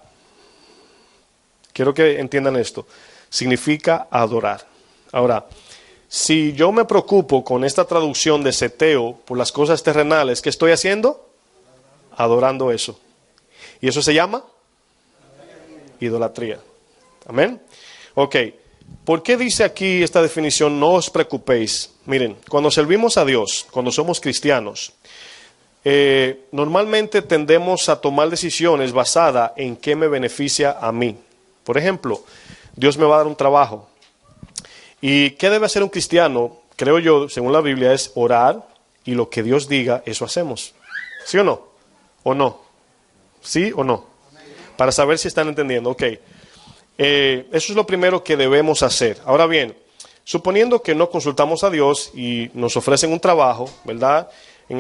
Quiero que entiendan esto. Significa adorar. Ahora, si yo me preocupo con esta traducción de seteo por las cosas terrenales, ¿qué estoy haciendo? Adorando eso. ¿Y eso se llama? Idolatría. Amén. Ok. ¿Por qué dice aquí esta definición, no os preocupéis? Miren, cuando servimos a Dios, cuando somos cristianos, normalmente tendemos a tomar decisiones basadas en qué me beneficia a mí. Por ejemplo, Dios me va a dar un trabajo. ¿Y qué debe hacer un cristiano? Creo yo, según la Biblia, es orar y lo que Dios diga, eso hacemos. ¿Sí o no? ¿O no? ¿Sí o no? Para saber si están entendiendo. Ok. Eso es lo primero que debemos hacer. Ahora bien, suponiendo que no consultamos a Dios y nos ofrecen un trabajo, ¿verdad?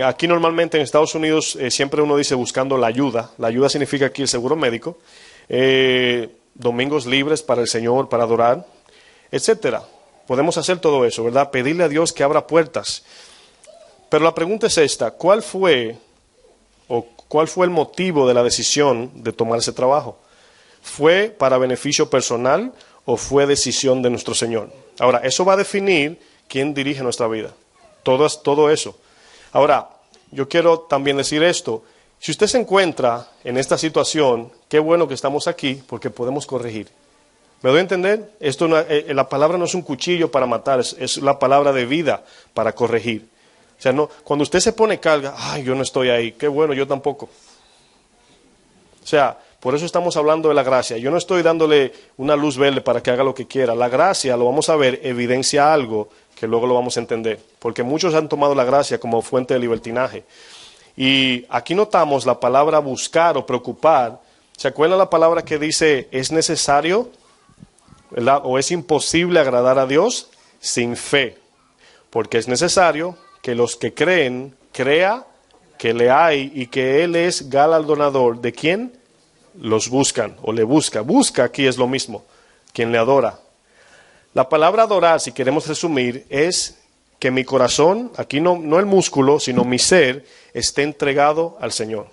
Aquí normalmente en Estados Unidos siempre uno dice buscando la ayuda. La ayuda significa aquí el seguro médico. Domingos libres para el Señor, para adorar, etcétera. Podemos hacer todo eso, ¿verdad? Pedirle a Dios que abra puertas. Pero la pregunta es esta, ¿cuál fue el motivo de la decisión de tomar ese trabajo? ¿Fue para beneficio personal o fue decisión de nuestro Señor? Ahora, eso va a definir quién dirige nuestra vida. Todo eso. Ahora, yo quiero también decir esto. Si usted se encuentra en esta situación, qué bueno que estamos aquí porque podemos corregir. ¿Me doy a entender? La palabra no es un cuchillo para matar, es la palabra de vida para corregir. O sea, no, cuando usted se pone carga, ay, yo no estoy ahí, qué bueno, yo tampoco. O sea, por eso estamos hablando de la gracia. Yo no estoy dándole una luz verde para que haga lo que quiera. La gracia, lo vamos a ver, evidencia algo que luego lo vamos a entender. Porque muchos han tomado la gracia como fuente de libertinaje. Y aquí notamos la palabra buscar o preocupar. ¿Se acuerdan la palabra que dice es necesario, ¿verdad? O es imposible agradar a Dios sin fe? Porque es necesario que los que creen, crea que le hay y que Él es galardonador. ¿De quién? Los buscan o le busca. Busca aquí es lo mismo, quien le adora. La palabra adorar, si queremos resumir, es que mi corazón, aquí no el músculo, sino mi ser, esté entregado al Señor. O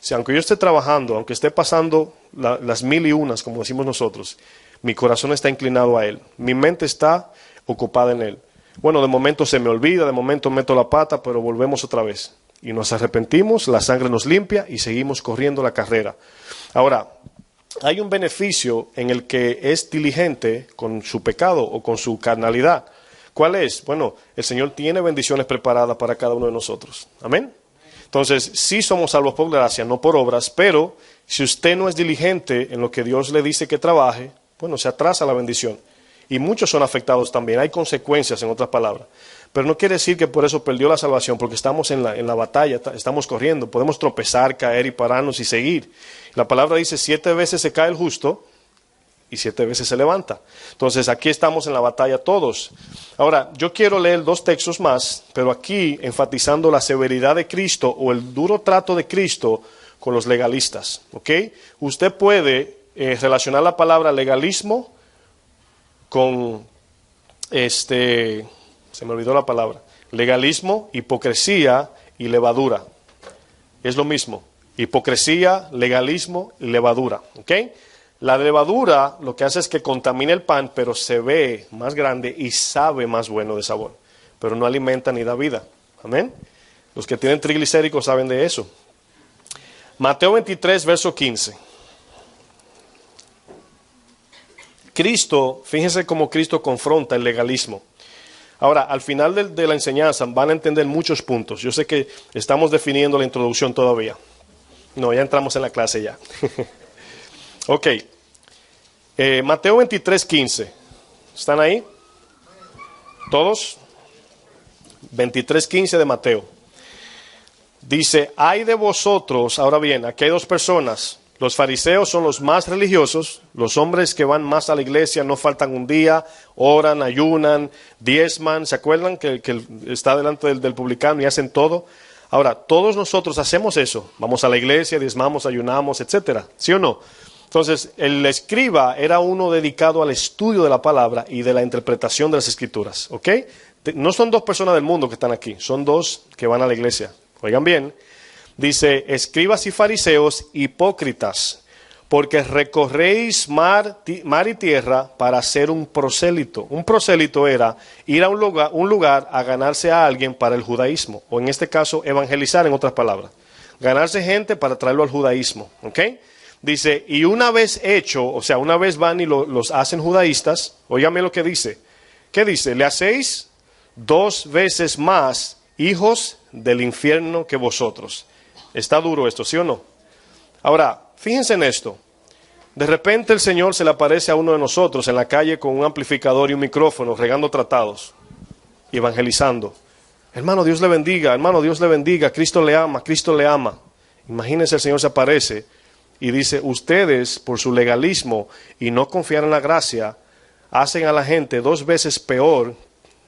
sea, aunque yo esté trabajando, aunque esté pasando las mil y unas, como decimos nosotros, mi corazón está inclinado a Él. Mi mente está ocupada en Él. Bueno, de momento se me olvida, de momento meto la pata, pero volvemos otra vez. Y nos arrepentimos, la sangre nos limpia y seguimos corriendo la carrera. Ahora, hay un beneficio en el que es diligente con su pecado o con su carnalidad. ¿Cuál es? Bueno, el Señor tiene bendiciones preparadas para cada uno de nosotros. Amén. Entonces, sí somos salvos por gracia, no por obras, pero si usted no es diligente en lo que Dios le dice que trabaje, bueno, se atrasa la bendición. Y muchos son afectados también, hay consecuencias en otras palabras. Pero no quiere decir que por eso perdió la salvación, porque estamos en la batalla, estamos corriendo. Podemos tropezar, caer y pararnos y seguir. La palabra dice, 7 veces se cae el justo y 7 veces se levanta. Entonces aquí estamos en la batalla todos. Ahora, yo quiero leer 2 textos más, pero aquí enfatizando la severidad de Cristo o el duro trato de Cristo con los legalistas. ¿Ok? Usted puede relacionar la palabra legalismo con se me olvidó la palabra. Legalismo, hipocresía y levadura. Es lo mismo. Hipocresía, legalismo y levadura. ¿Ok? La levadura lo que hace es que contamina el pan, pero se ve más grande y sabe más bueno de sabor. Pero no alimenta ni da vida. Amén. Los que tienen triglicéridos saben de eso. Mateo 23, verso 15. Cristo, fíjense cómo Cristo confronta el legalismo. Ahora, al final de la enseñanza van a entender muchos puntos. Yo sé que estamos definiendo la introducción todavía. No, ya entramos en la clase ya. Ok. Mateo 23, 15. ¿Están ahí? ¿Todos? 23, 15 de Mateo. Dice, ay de vosotros, ahora bien, aquí hay 2 personas. Los fariseos son los más religiosos, los hombres que van más a la iglesia, no faltan un día, oran, ayunan, diezman, ¿se acuerdan que está delante del publicano y hacen todo? Ahora, todos nosotros hacemos eso, vamos a la iglesia, diezmamos, ayunamos, etcétera, ¿sí o no? Entonces, el escriba era uno dedicado al estudio de la palabra y de la interpretación de las escrituras, ¿ok? No son 2 personas del mundo que están aquí, son 2 que van a la iglesia, oigan bien. Dice, escribas y fariseos hipócritas, porque recorréis mar y tierra para hacer un prosélito. Un prosélito era ir a un lugar a ganarse a alguien para el judaísmo, o en este caso evangelizar, en otras palabras. Ganarse gente para traerlo al judaísmo, ¿ok? Dice, y una vez hecho, o sea, una vez van y los hacen judaístas, óigame lo que dice. ¿Qué dice? Le hacéis 2 veces más hijos del infierno que vosotros. Está duro esto, ¿sí o no? Ahora, fíjense en esto. De repente el Señor se le aparece a uno de nosotros en la calle con un amplificador y un micrófono, regando tratados y evangelizando. Hermano, Dios le bendiga, hermano, Dios le bendiga, Cristo le ama, Cristo le ama. Imagínense, el Señor se aparece y dice, ustedes por su legalismo y no confiar en la gracia, hacen a la gente 2 veces peor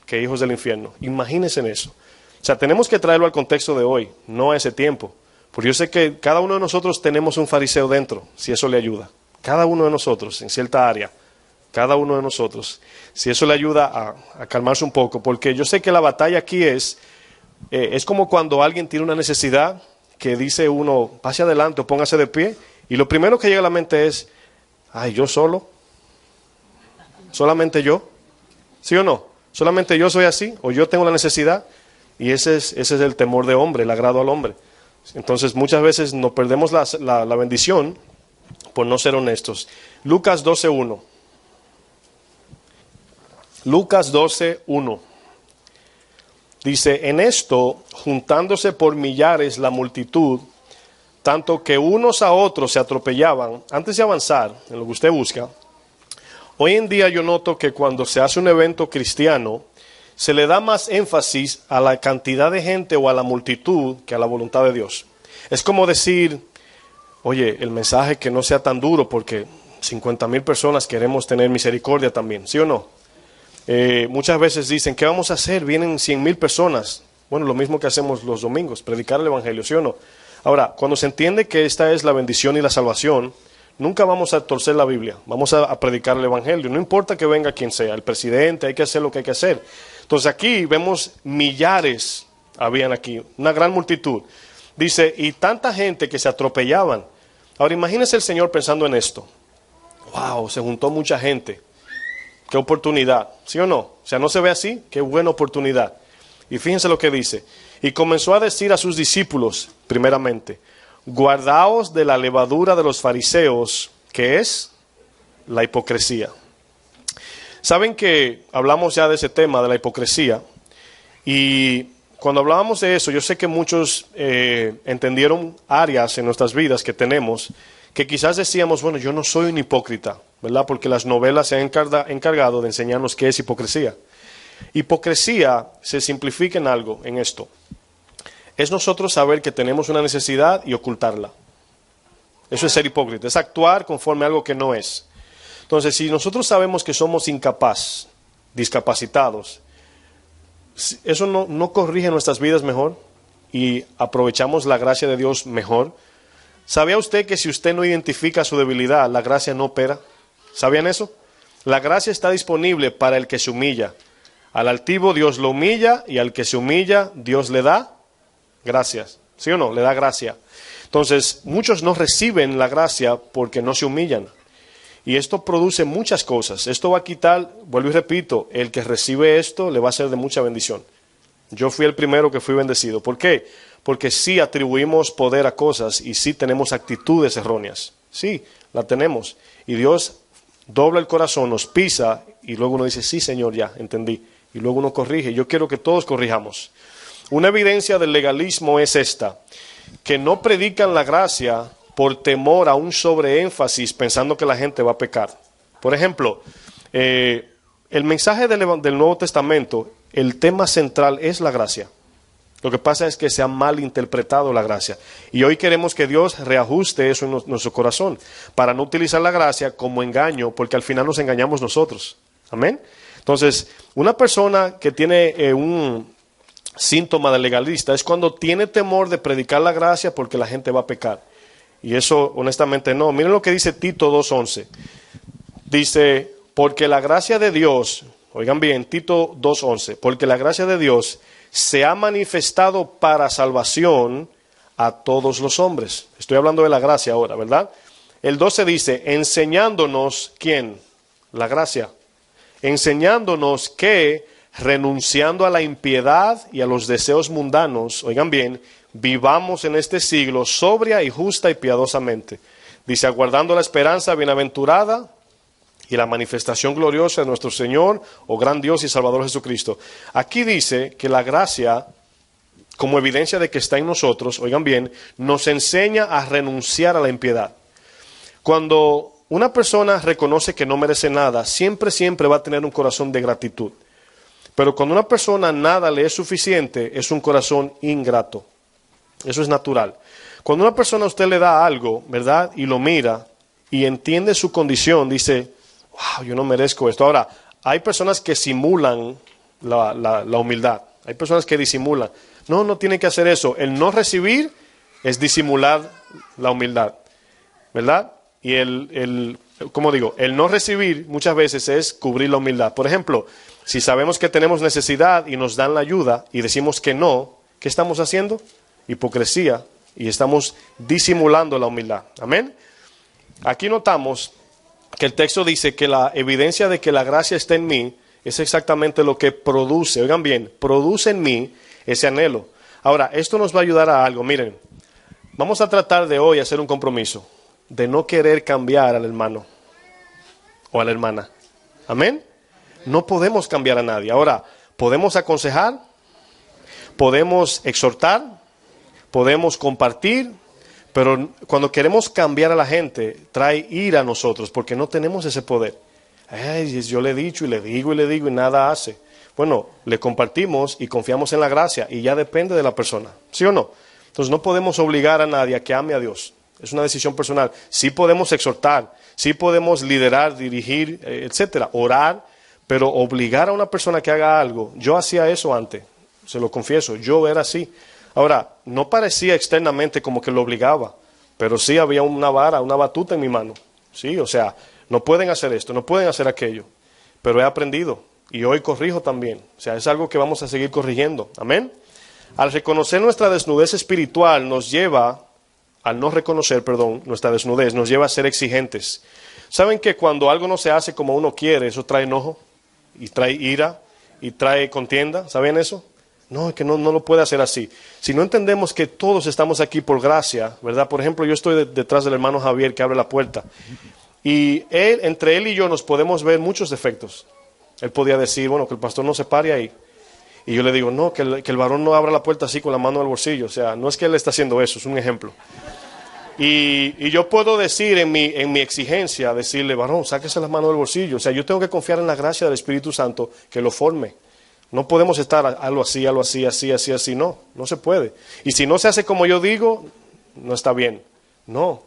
que hijos del infierno. Imagínense en eso. O sea, tenemos que traerlo al contexto de hoy, no a ese tiempo. Porque yo sé que cada uno de nosotros tenemos un fariseo dentro, si eso le ayuda. Cada uno de nosotros, en cierta área. Cada uno de nosotros. Si eso le ayuda a calmarse un poco. Porque yo sé que la batalla aquí es como cuando alguien tiene una necesidad que dice uno, pase adelante o póngase de pie. Y lo primero que llega a la mente es, ay, ¿yo solo? ¿Solamente yo? ¿Sí o no? ¿Solamente yo soy así? ¿O yo tengo la necesidad? Y ese es el temor de hombre, el agrado al hombre. Entonces muchas veces nos perdemos la bendición por no ser honestos. Lucas 12:1. Lucas 12:1. Dice, en esto, juntándose por millares la multitud, tanto que unos a otros se atropellaban. Antes de avanzar en lo que usted busca, hoy en día yo noto que cuando se hace un evento cristiano, se le da más énfasis a la cantidad de gente o a la multitud que a la voluntad de Dios. Es como decir, oye, el mensaje que no sea tan duro porque 50,000 personas queremos tener misericordia también, ¿sí o no? Muchas veces dicen, ¿qué vamos a hacer? Vienen 100,000 personas. Bueno, lo mismo que hacemos los domingos, predicar el evangelio, ¿sí o no? Ahora, cuando se entiende que esta es la bendición y la salvación, nunca vamos a torcer la Biblia, vamos a predicar el evangelio. No importa que venga quien sea, el presidente, hay que hacer lo que hay que hacer. Entonces aquí vemos millares, habían aquí, una gran multitud. Dice, y tanta gente que se atropellaban. Ahora imagínese el Señor pensando en esto. Wow, se juntó mucha gente. Qué oportunidad, ¿sí o no? O sea, ¿no se ve así? Qué buena oportunidad. Y fíjense lo que dice. Y comenzó a decir a sus discípulos, primeramente, guardaos de la levadura de los fariseos, que es la hipocresía. Saben que hablamos ya de ese tema, de la hipocresía, y cuando hablábamos de eso, yo sé que muchos entendieron áreas en nuestras vidas que tenemos, que quizás decíamos, bueno, yo no soy un hipócrita, ¿verdad? Porque las novelas se han encargado de enseñarnos qué es hipocresía. Hipocresía se simplifica en algo, en esto. Es nosotros saber que tenemos una necesidad y ocultarla. Eso es ser hipócrita, es actuar conforme a algo que no es. Entonces, si nosotros sabemos que somos incapaces, discapacitados, ¿eso no corrige nuestras vidas mejor? Y aprovechamos la gracia de Dios mejor. ¿Sabía usted que si usted no identifica su debilidad, la gracia no opera? ¿Sabían eso? La gracia está disponible para el que se humilla. Al altivo Dios lo humilla y al que se humilla Dios le da gracias. ¿Sí o no? Le da gracia. Entonces, muchos no reciben la gracia porque no se humillan. Y esto produce muchas cosas. Esto va a quitar, vuelvo y repito, el que recibe esto le va a ser de mucha bendición. Yo fui el primero que fui bendecido. ¿Por qué? Porque sí atribuimos poder a cosas y sí tenemos actitudes erróneas. Sí, la tenemos. Y Dios dobla el corazón, nos pisa y luego uno dice, sí Señor, ya, entendí. Y luego uno corrige. Yo quiero que todos corrijamos. Una evidencia del legalismo es esta, que no predican la gracia por temor a un sobreénfasis pensando que la gente va a pecar. Por ejemplo, el mensaje del Nuevo Testamento, el tema central es la gracia. Lo que pasa es que se ha malinterpretado la gracia. Y hoy queremos que Dios reajuste eso en nuestro corazón, para no utilizar la gracia como engaño, porque al final nos engañamos nosotros. Amén. Entonces, una persona que tiene un síntoma de legalista es cuando tiene temor de predicar la gracia porque la gente va a pecar. Y eso, honestamente, no. Miren lo que dice Tito 2:11. Dice, porque la gracia de Dios, oigan bien, Tito 2:11, porque la gracia de Dios se ha manifestado para salvación a todos los hombres. Estoy hablando de la gracia ahora, ¿verdad? El 12 dice, enseñándonos, ¿quién? La gracia. Enseñándonos que, renunciando a la impiedad y a los deseos mundanos, oigan bien, vivamos en este siglo sobria y justa y piadosamente. Dice, aguardando la esperanza bienaventurada y la manifestación gloriosa de nuestro Señor, oh gran Dios y Salvador Jesucristo. Aquí dice que la gracia, como evidencia de que está en nosotros, oigan bien, nos enseña a renunciar a la impiedad. Cuando una persona reconoce que no merece nada, siempre va a tener un corazón de gratitud. Pero cuando una persona nada le es suficiente, es un corazón ingrato. Eso es natural. Cuando una persona a usted le da algo, ¿verdad? Y lo mira y entiende su condición, dice, wow, yo no merezco esto. Ahora, hay personas que simulan la humildad. Hay personas que disimulan. No tiene que hacer eso. El no recibir es disimular la humildad, ¿verdad? Y como digo, el no recibir muchas veces es cubrir la humildad. Por ejemplo, si sabemos que tenemos necesidad y nos dan la ayuda y decimos que no, ¿qué estamos haciendo? Hipocresía, y estamos disimulando la humildad. Amén. Aquí notamos que el texto dice que la evidencia de que la gracia está en mí es exactamente lo que produce, oigan bien, produce en mí ese anhelo. Ahora, esto nos va a ayudar a algo. Miren, vamos a tratar de hoy hacer un compromiso de no querer cambiar al hermano o a la hermana. Amén. No podemos cambiar a nadie. Ahora, podemos aconsejar, podemos exhortar, podemos compartir, pero cuando queremos cambiar a la gente, trae ira a nosotros, porque no tenemos ese poder. Ay, yo le he dicho y le digo y nada hace. Bueno, le compartimos y confiamos en la gracia y ya depende de la persona, ¿sí o no? Entonces no podemos obligar a nadie a que ame a Dios. Es una decisión personal. Sí podemos exhortar, sí podemos liderar, dirigir, etcétera, orar, pero obligar a una persona que haga algo, yo hacía eso antes, se lo confieso, yo era así. Ahora, no parecía externamente como que lo obligaba, pero sí había una vara, una batuta en mi mano. Sí, o sea, no pueden hacer esto, no pueden hacer aquello, pero he aprendido y hoy corrijo también. O sea, es algo que vamos a seguir corrigiendo. Amén. Al reconocer nuestra desnudez espiritual al no reconocer, nuestra desnudez, nos lleva a ser exigentes. ¿Saben que cuando algo no se hace como uno quiere, eso trae enojo y trae ira y trae contienda? ¿Saben eso? No, es que no lo puede hacer así. Si no entendemos que todos estamos aquí por gracia, ¿verdad? Por ejemplo, yo estoy detrás del hermano Javier que abre la puerta. Y entre él y yo nos podemos ver muchos defectos. Él podía decir, bueno, que el pastor no se pare ahí. Y yo le digo, no, que el varón no abra la puerta así con la mano en el bolsillo. O sea, no es que él está haciendo eso, es un ejemplo. Y yo puedo decir en mi exigencia, decirle, varón, sáquese las manos del bolsillo. O sea, yo tengo que confiar en la gracia del Espíritu Santo que lo forme. No podemos estar algo así, así. No, no se puede. Y si no se hace como yo digo, no está bien. No,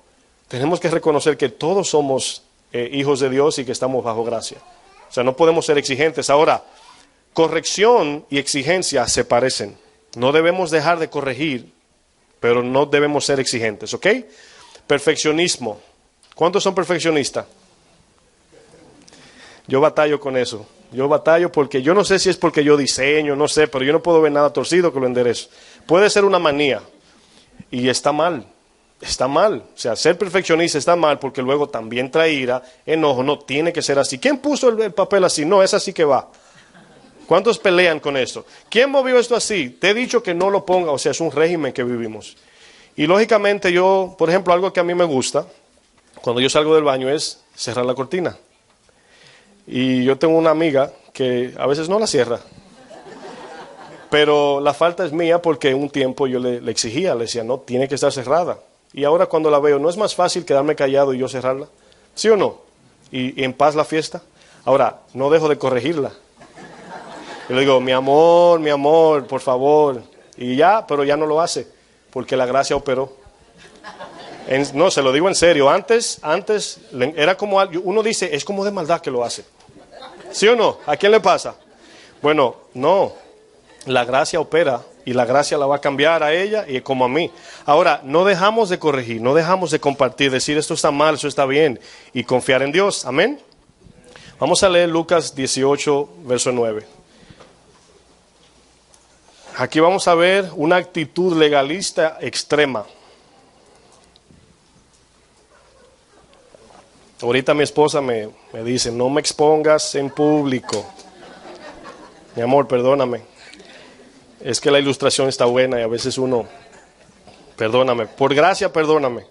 tenemos que reconocer que todos somos hijos de Dios y que estamos bajo gracia. O sea, no podemos ser exigentes. Ahora, corrección y exigencia se parecen. No debemos dejar de corregir, pero no debemos ser exigentes, ¿ok? Perfeccionismo. ¿Cuántos son perfeccionistas? Yo batallo con eso. Yo batallo porque yo no sé si es porque yo diseño, no sé, pero yo no puedo ver nada torcido que lo enderezo. Puede ser una manía y está mal. Está mal. O sea, ser perfeccionista está mal porque luego también trae ira, enojo. No tiene que ser así. ¿Quién puso el papel así? No, es así que va. ¿Cuántos pelean con esto? ¿Quién movió esto así? Te he dicho que no lo ponga. O sea, es un régimen que vivimos. Y lógicamente yo, por ejemplo, algo que a mí me gusta, cuando yo salgo del baño es cerrar la cortina. Y yo tengo una amiga que a veces no la cierra. Pero la falta es mía porque un tiempo yo le exigía, le decía, no, tiene que estar cerrada. Y ahora cuando la veo, ¿no es más fácil quedarme callado y yo cerrarla? ¿Sí o no? Y en paz la fiesta. Ahora, no dejo de corregirla. Yo le digo, mi amor, por favor. Y ya, pero ya no lo hace, porque la gracia operó. No, se lo digo en serio. Antes era como, uno dice, es como de maldad que lo hace. ¿Sí o no? ¿A quién le pasa? Bueno, no. La gracia opera y la gracia la va a cambiar a ella y como a mí. Ahora, no dejamos de corregir, no dejamos de compartir, decir esto está mal, eso está bien y confiar en Dios. Amén. Vamos a leer Lucas 18, verso 9. Aquí vamos a ver una actitud legalista extrema. Ahorita mi esposa me dice, no me expongas en público. Mi amor, perdóname. Es que la ilustración está buena y a veces uno, perdóname, por gracia perdóname.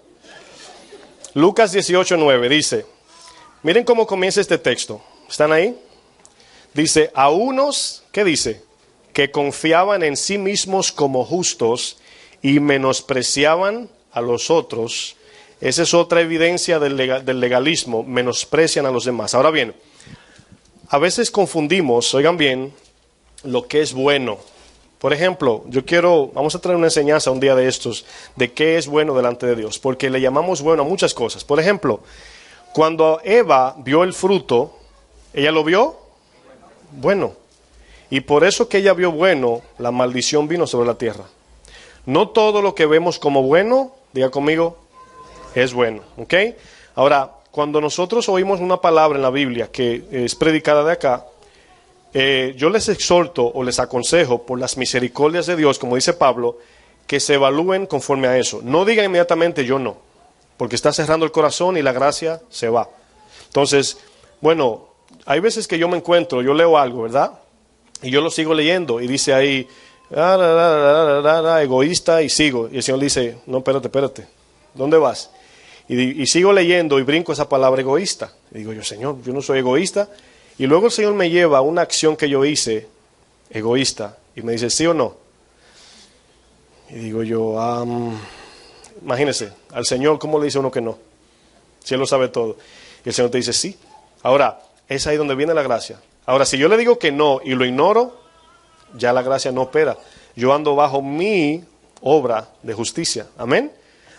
Lucas 18:9 dice, miren cómo comienza este texto. ¿Están ahí? Dice, a unos, ¿qué dice? Que confiaban en sí mismos como justos y menospreciaban a los otros. Esa es otra evidencia del legalismo, menosprecian a los demás. Ahora bien, a veces confundimos, oigan bien, lo que es bueno. Por ejemplo, vamos a traer una enseñanza un día de estos, de qué es bueno delante de Dios, porque le llamamos bueno a muchas cosas. Por ejemplo, cuando Eva vio el fruto, ¿ella lo vio? Bueno. Y por eso que ella vio bueno, la maldición vino sobre la tierra. No todo lo que vemos como bueno, diga conmigo, es bueno, ¿ok? Ahora, cuando nosotros oímos una palabra en la Biblia que es predicada de acá, yo les exhorto o les aconsejo por las misericordias de Dios, como dice Pablo, que se evalúen conforme a eso. No digan inmediatamente yo no, porque está cerrando el corazón y la gracia se va. Entonces, bueno, hay veces que yo me encuentro, yo leo algo, ¿verdad? Y yo lo sigo leyendo y dice ahí, egoísta y sigo. Y el Señor dice, no, espérate, ¿dónde vas? Y sigo leyendo y brinco esa palabra egoísta. Y digo yo, Señor, yo no soy egoísta. Y luego el Señor me lleva a una acción que yo hice, egoísta, y me dice, ¿sí o no? Y digo yo, imagínese, al Señor, ¿cómo le dice uno que no? Si Él lo sabe todo. Y el Señor te dice, sí. Ahora, es ahí donde viene la gracia. Ahora, si yo le digo que no y lo ignoro, ya la gracia no opera. Yo ando bajo mi obra de justicia. Amén.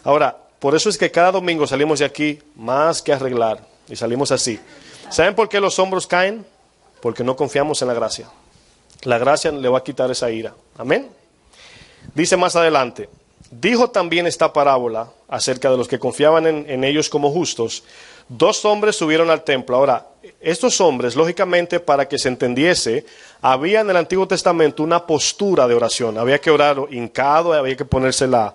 Ahora, por eso es que cada domingo salimos de aquí más que arreglar. Y salimos así. ¿Saben por qué los hombros caen? Porque no confiamos en la gracia. La gracia le va a quitar esa ira. Amén. Dice más adelante, dijo también esta parábola acerca de los que confiaban en ellos como justos. 2 hombres subieron al templo. Ahora, estos hombres, lógicamente, para que se entendiese, había en el Antiguo Testamento una postura de oración. Había que orar hincado, había que ponerse la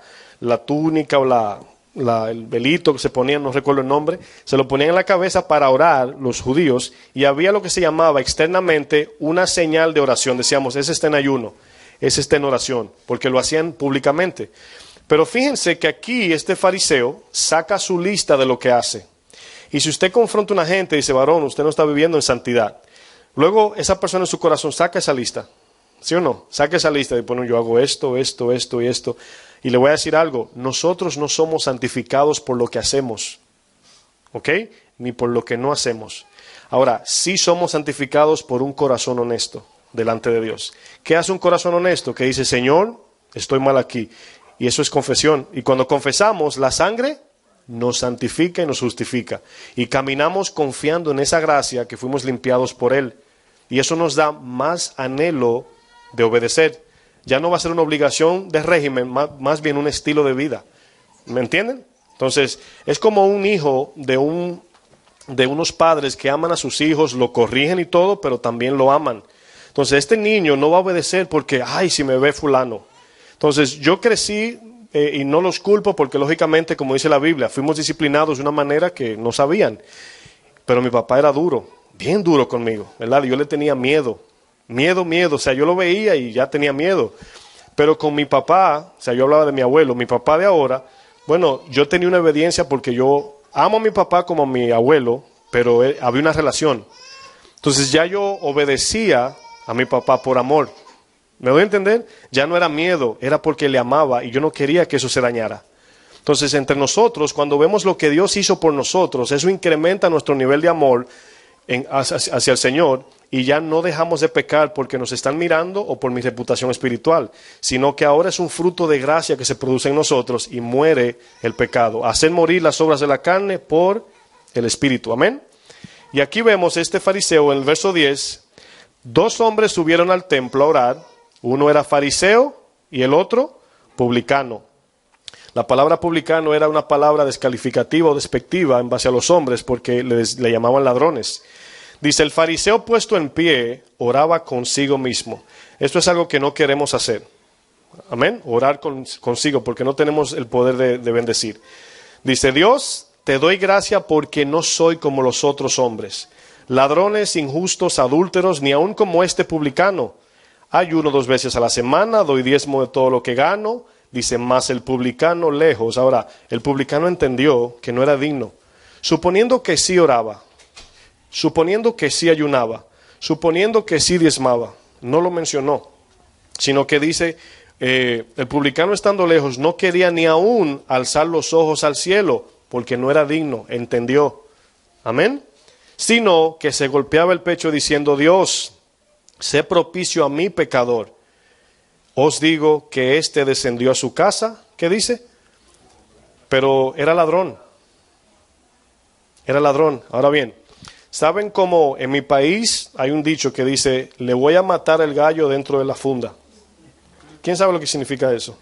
túnica o el velito que se ponía, no recuerdo el nombre, se lo ponían en la cabeza para orar los judíos, y había lo que se llamaba externamente una señal de oración. Decíamos, ese está en ayuno, ese está en oración, porque lo hacían públicamente. Pero fíjense que aquí este fariseo saca su lista de lo que hace. Y si usted confronta a una gente y dice, varón, usted no está viviendo en santidad, luego esa persona en su corazón saca esa lista, ¿sí o no? Saca esa lista y pone, yo hago esto y esto. Y le voy a decir algo, nosotros no somos santificados por lo que hacemos, ¿ok? Ni por lo que no hacemos. Ahora, sí somos santificados por un corazón honesto. delante de Dios. ¿Qué hace un corazón honesto? Que dice, Señor, estoy mal aquí. Y eso es confesión. Y cuando confesamos, la sangre nos santifica y nos justifica. Y caminamos confiando en esa gracia que fuimos limpiados por Él. Y eso nos da más anhelo de obedecer. Ya no va a ser una obligación de régimen, más bien un estilo de vida. ¿Me entienden? Entonces, es como un hijo de unos padres que aman a sus hijos, lo corrigen y todo, pero también lo aman. Entonces, este niño no va a obedecer porque, ay, si me ve fulano. Entonces, yo crecí y no los culpo porque, lógicamente, como dice la Biblia, fuimos disciplinados de una manera que no sabían. Pero mi papá era duro, bien duro conmigo, ¿verdad? Yo le tenía miedo. O sea, yo lo veía y ya tenía miedo. Pero con mi papá, o sea, yo hablaba de mi abuelo, mi papá de ahora, bueno, yo tenía una obediencia porque yo amo a mi papá como a mi abuelo, pero había una relación. Entonces ya yo obedecía a mi papá por amor. ¿Me doy a entender? Ya no era miedo, era porque le amaba y yo no quería que eso se dañara. Entonces, entre nosotros, cuando vemos lo que Dios hizo por nosotros, eso incrementa nuestro nivel de amor hacia el Señor, y ya no dejamos de pecar porque nos están mirando o por mi reputación espiritual, sino que ahora es un fruto de gracia que se produce en nosotros y muere el pecado. Hacer morir las obras de la carne por el Espíritu. Amén. Y aquí vemos este fariseo en el verso 10. 2 hombres subieron al templo a orar. Uno era fariseo y el otro publicano. La palabra publicano era una palabra descalificativa o despectiva en base a los hombres porque le llamaban ladrones. Dice, el fariseo puesto en pie oraba consigo mismo. Esto es algo que no queremos hacer. Amén. Orar consigo porque no tenemos el poder de bendecir. Dice, Dios, te doy gracia porque no soy como los otros hombres, ladrones, injustos, adúlteros, ni aun como este publicano. Ayuno 2 veces a la semana, doy diezmo de todo lo que gano. Dice, más el publicano lejos. Ahora, el publicano entendió que no era digno. Suponiendo que sí oraba, suponiendo que sí ayunaba, suponiendo que sí diezmaba, no lo mencionó, sino que dice, el publicano estando lejos no quería ni aún alzar los ojos al cielo, porque no era digno, entendió. Amén. Sino que se golpeaba el pecho diciendo, Dios, sé propicio a mi pecador. Os digo que éste descendió a su casa, ¿qué dice? Pero era ladrón. Era ladrón. Ahora bien, ¿saben cómo en mi país hay un dicho que dice, le voy a matar el gallo dentro de la funda? ¿Quién sabe lo que significa eso?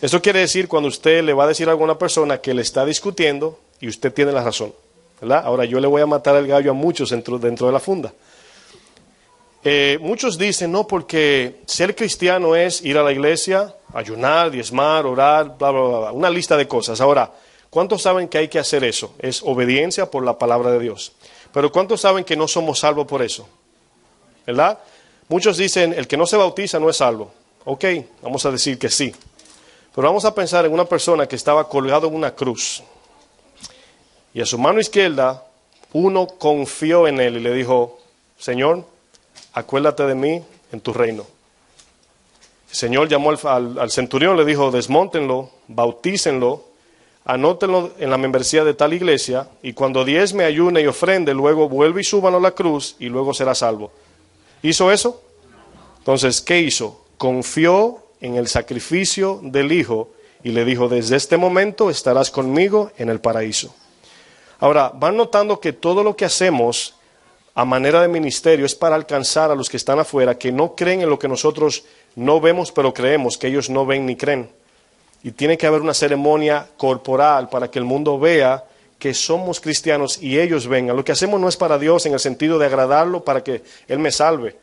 Eso quiere decir cuando usted le va a decir a alguna persona que le está discutiendo y usted tiene la razón, ¿verdad? Ahora yo le voy a matar el gallo a muchos dentro de la funda. Muchos dicen, no, porque ser cristiano es ir a la iglesia, ayunar, diezmar, orar, bla, bla, bla, bla, una lista de cosas. Ahora, ¿cuántos saben que hay que hacer eso? Es obediencia por la palabra de Dios. Pero ¿cuántos saben que no somos salvos por eso? ¿Verdad? Muchos dicen, el que no se bautiza no es salvo. Ok, vamos a decir que sí. Pero vamos a pensar en una persona que estaba colgado en una cruz. Y a su mano izquierda, uno confió en él y le dijo, Señor, acuérdate de mí en tu reino. El Señor llamó al centurión, le dijo, desmóntenlo, bautícenlo, anótenlo en la membresía de tal iglesia, y cuando diezme, ayune y ofrende, luego vuelve y súbanlo a la cruz, y luego será salvo. ¿Hizo eso? Entonces, ¿qué hizo? Confió en el sacrificio del Hijo, y le dijo, desde este momento estarás conmigo en el paraíso. Ahora, van notando que todo lo que hacemos a manera de ministerio es para alcanzar a los que están afuera, que no creen en lo que nosotros no vemos, pero creemos, que ellos no ven ni creen. Y tiene que haber una ceremonia corporal para que el mundo vea que somos cristianos y ellos vengan. Lo que hacemos no es para Dios en el sentido de agradarlo para que Él me salve.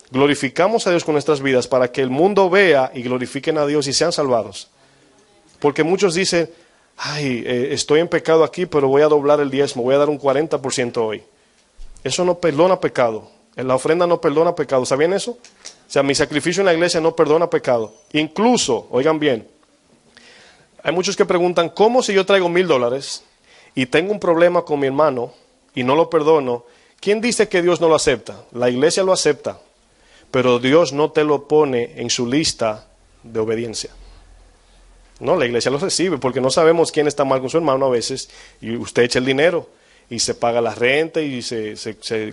Glorificamos a Dios con nuestras vidas para que el mundo vea y glorifiquen a Dios y sean salvados. Porque muchos dicen, ay, estoy en pecado aquí, pero voy a doblar el diezmo, voy a dar un 40% hoy. Eso no perdona pecado. La ofrenda no perdona pecado. ¿Sabían eso? O sea, mi sacrificio en la iglesia no perdona pecado. Incluso, oigan bien, hay muchos que preguntan, ¿cómo si yo traigo $1,000 y tengo un problema con mi hermano y no lo perdono? ¿Quién dice que Dios no lo acepta? La iglesia lo acepta, pero Dios no te lo pone en su lista de obediencia. No, la iglesia lo recibe porque no sabemos quién está mal con su hermano a veces y usted echa el dinero y se paga la renta y se